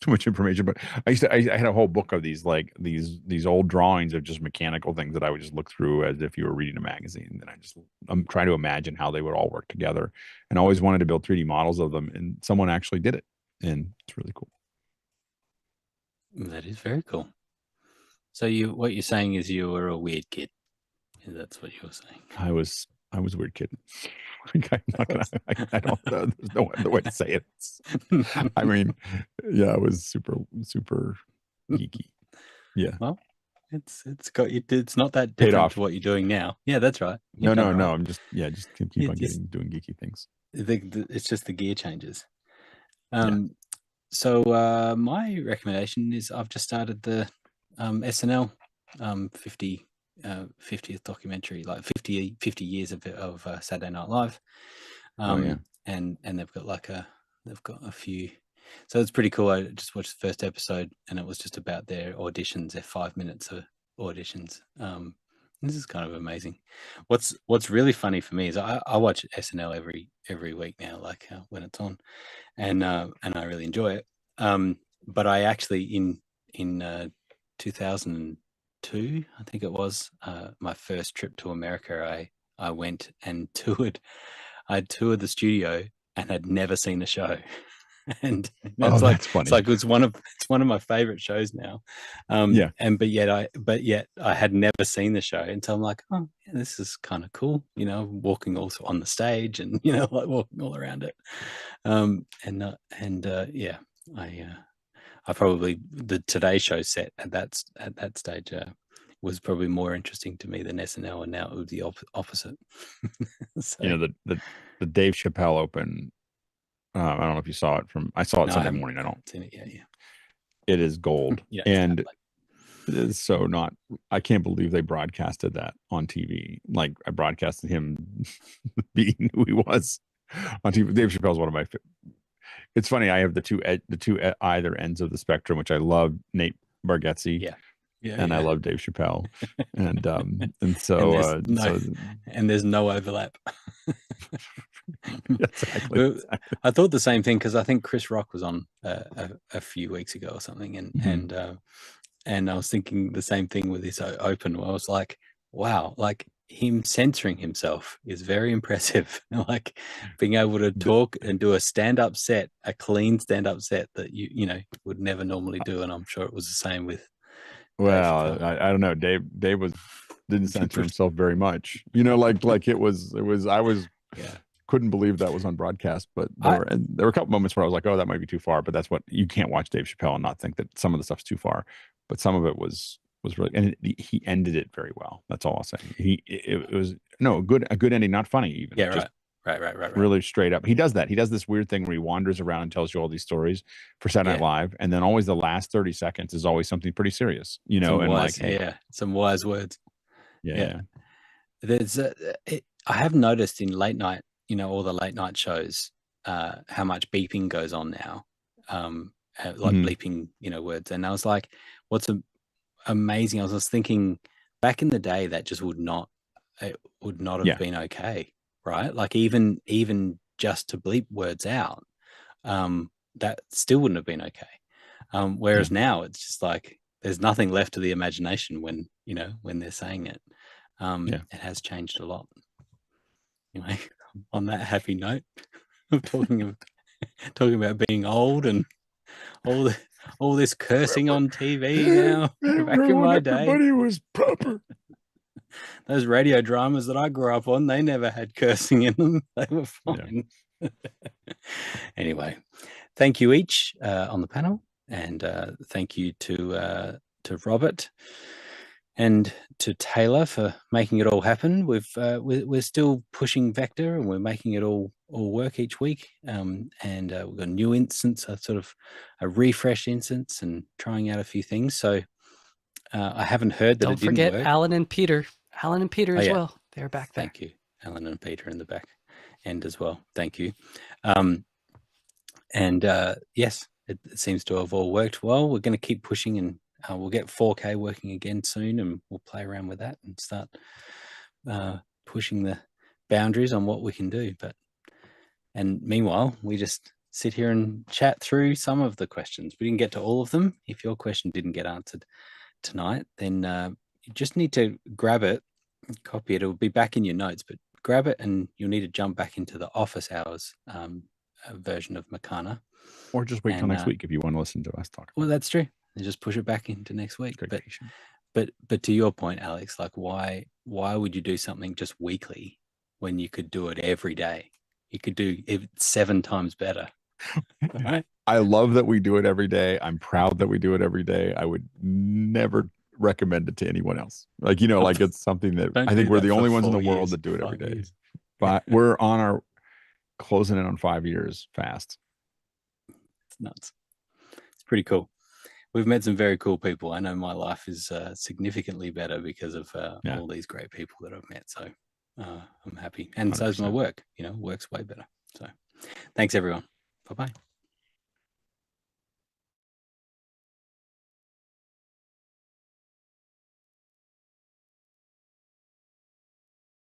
too much information, but I had a whole book of these, like these old drawings of just mechanical things that I would just look through as if you were reading a magazine. And I'm trying to imagine how they would all work together, and I always wanted to build 3D models of them, and someone actually did it, and it's really cool. That is very cool. So what you're saying is you were a weird kid. That's what you were saying. I was a weird kid. I'm not gonna, I don't know. There's no other way to say it. I mean, yeah, I was super, super geeky. Yeah. Well, it's not that Paid different off. to what you're doing now. Yeah, that's right. No. I'm just keep on doing geeky things. It's just the gear changes. So my recommendation is I've just started the SNL 50th documentary, like 50 years of Saturday Night Live. And they've got a few, so it's pretty cool. I just watched the first episode, and it was just about their auditions, their 5 minutes of auditions. This is kind of amazing. What's really funny for me is I watch SNL every week now, like when it's on, and I really enjoy it. But I actually in 2002, I think it was, my first trip to America, I went and I toured the studio and had never seen the show. And that's funny. It's one of my favorite shows now. But yet I had never seen the show, and so I'm like, oh yeah, this is kind of cool, walking also on the stage and like walking all around it. I probably, the Today Show set at that stage was probably more interesting to me than SNL, and now it would be the opposite. So, the Dave Chappelle Open. I don't know if you saw it I saw it Sunday morning. I don't seen it yet. Yeah. It is gold. And it's so I can't believe they broadcasted that on TV. Like, I broadcasted him being who he was on TV. Dave Chappelle's one of my it's funny. I have the two either ends of the spectrum, which I love Nate Bargatze. I love Dave Chappelle, and so there's no overlap. Exactly. I thought the same thing, because I think Chris Rock was on a few weeks ago or something, and I was thinking the same thing with this Open, where I was like, wow, like him censoring himself is very impressive. Like being able to talk and do a stand-up set, a clean stand-up set that you would never normally do, and I'm sure it was the same with. Well, I don't know. Dave didn't censor himself very much. Like it was. I was couldn't believe that was on broadcast. But there were a couple moments where I was like, oh, that might be too far. But that's what you can't watch Dave Chappelle and not think that some of the stuff's too far. But some of it was was really, and he ended it very well. That's all I'll say. It was a good ending, not funny even. Yeah, Just right. really straight up. He does that. He does this weird thing where he wanders around and tells you all these stories for Saturday Night Live, and then always the last 30 seconds is always something pretty serious, you know, Some and wise, like, yeah, some wise words. yeah. There's I have noticed in late night, you know, all the late night shows, how much beeping goes on now, like bleeping, you know, words. And I was like, what's amazing? I was thinking back in the day that just would not have been okay, right? Like even just to bleep words out, that still wouldn't have been okay. Whereas now it's just like there's nothing left to the imagination when, you know, when they're saying it. It has changed a lot. Anyway, on that happy note of talking about being old and all this cursing on TV now. Back in my day, everybody was proper. those radio dramas that I grew up on, they never had cursing in them. They were fine. Anyway, thank you each on the panel, and thank you to Robert and to Taylor for making it all happen. We're still pushing Vector, and we're making it all work each week. And we've got a new instance, a sort of a refresh instance, and trying out a few things. So I haven't heard that it didn't work. Don't forget Alan and Peter. Alan and Peter as well. They're back there. Thank you, Alan and Peter in the back end as well. Thank you. Yes, it seems to have all worked well. We're going to keep pushing, and we'll get 4K working again soon, and we'll play around with that and start pushing the boundaries on what we can do. And meanwhile, we just sit here and chat through some of the questions. We didn't get to all of them. If your question didn't get answered tonight, then you just need to grab it, copy it. It'll be back in your notes, but grab it, and you'll need to jump back into the office hours version of Makana. Or just wait till next week if you want to listen to us talk. Well, that's true. And just push it back into next week. But to your point, Alex, like why would you do something just weekly when you could do it every day? You could do it 7 times better. Right? I love that we do it every day. I'm proud that we do it every day. I would never recommend it to anyone else. Like, you know, like it's something that I think we're the only ones in the world that do it every day. But we're on our closing in on 5 years fast. It's nuts. It's pretty cool. We've met some very cool people. I know my life is significantly better because of all these great people that I've met. So I'm happy. And 100%. So's my work. You know, work's way better. So thanks, everyone. Bye-bye.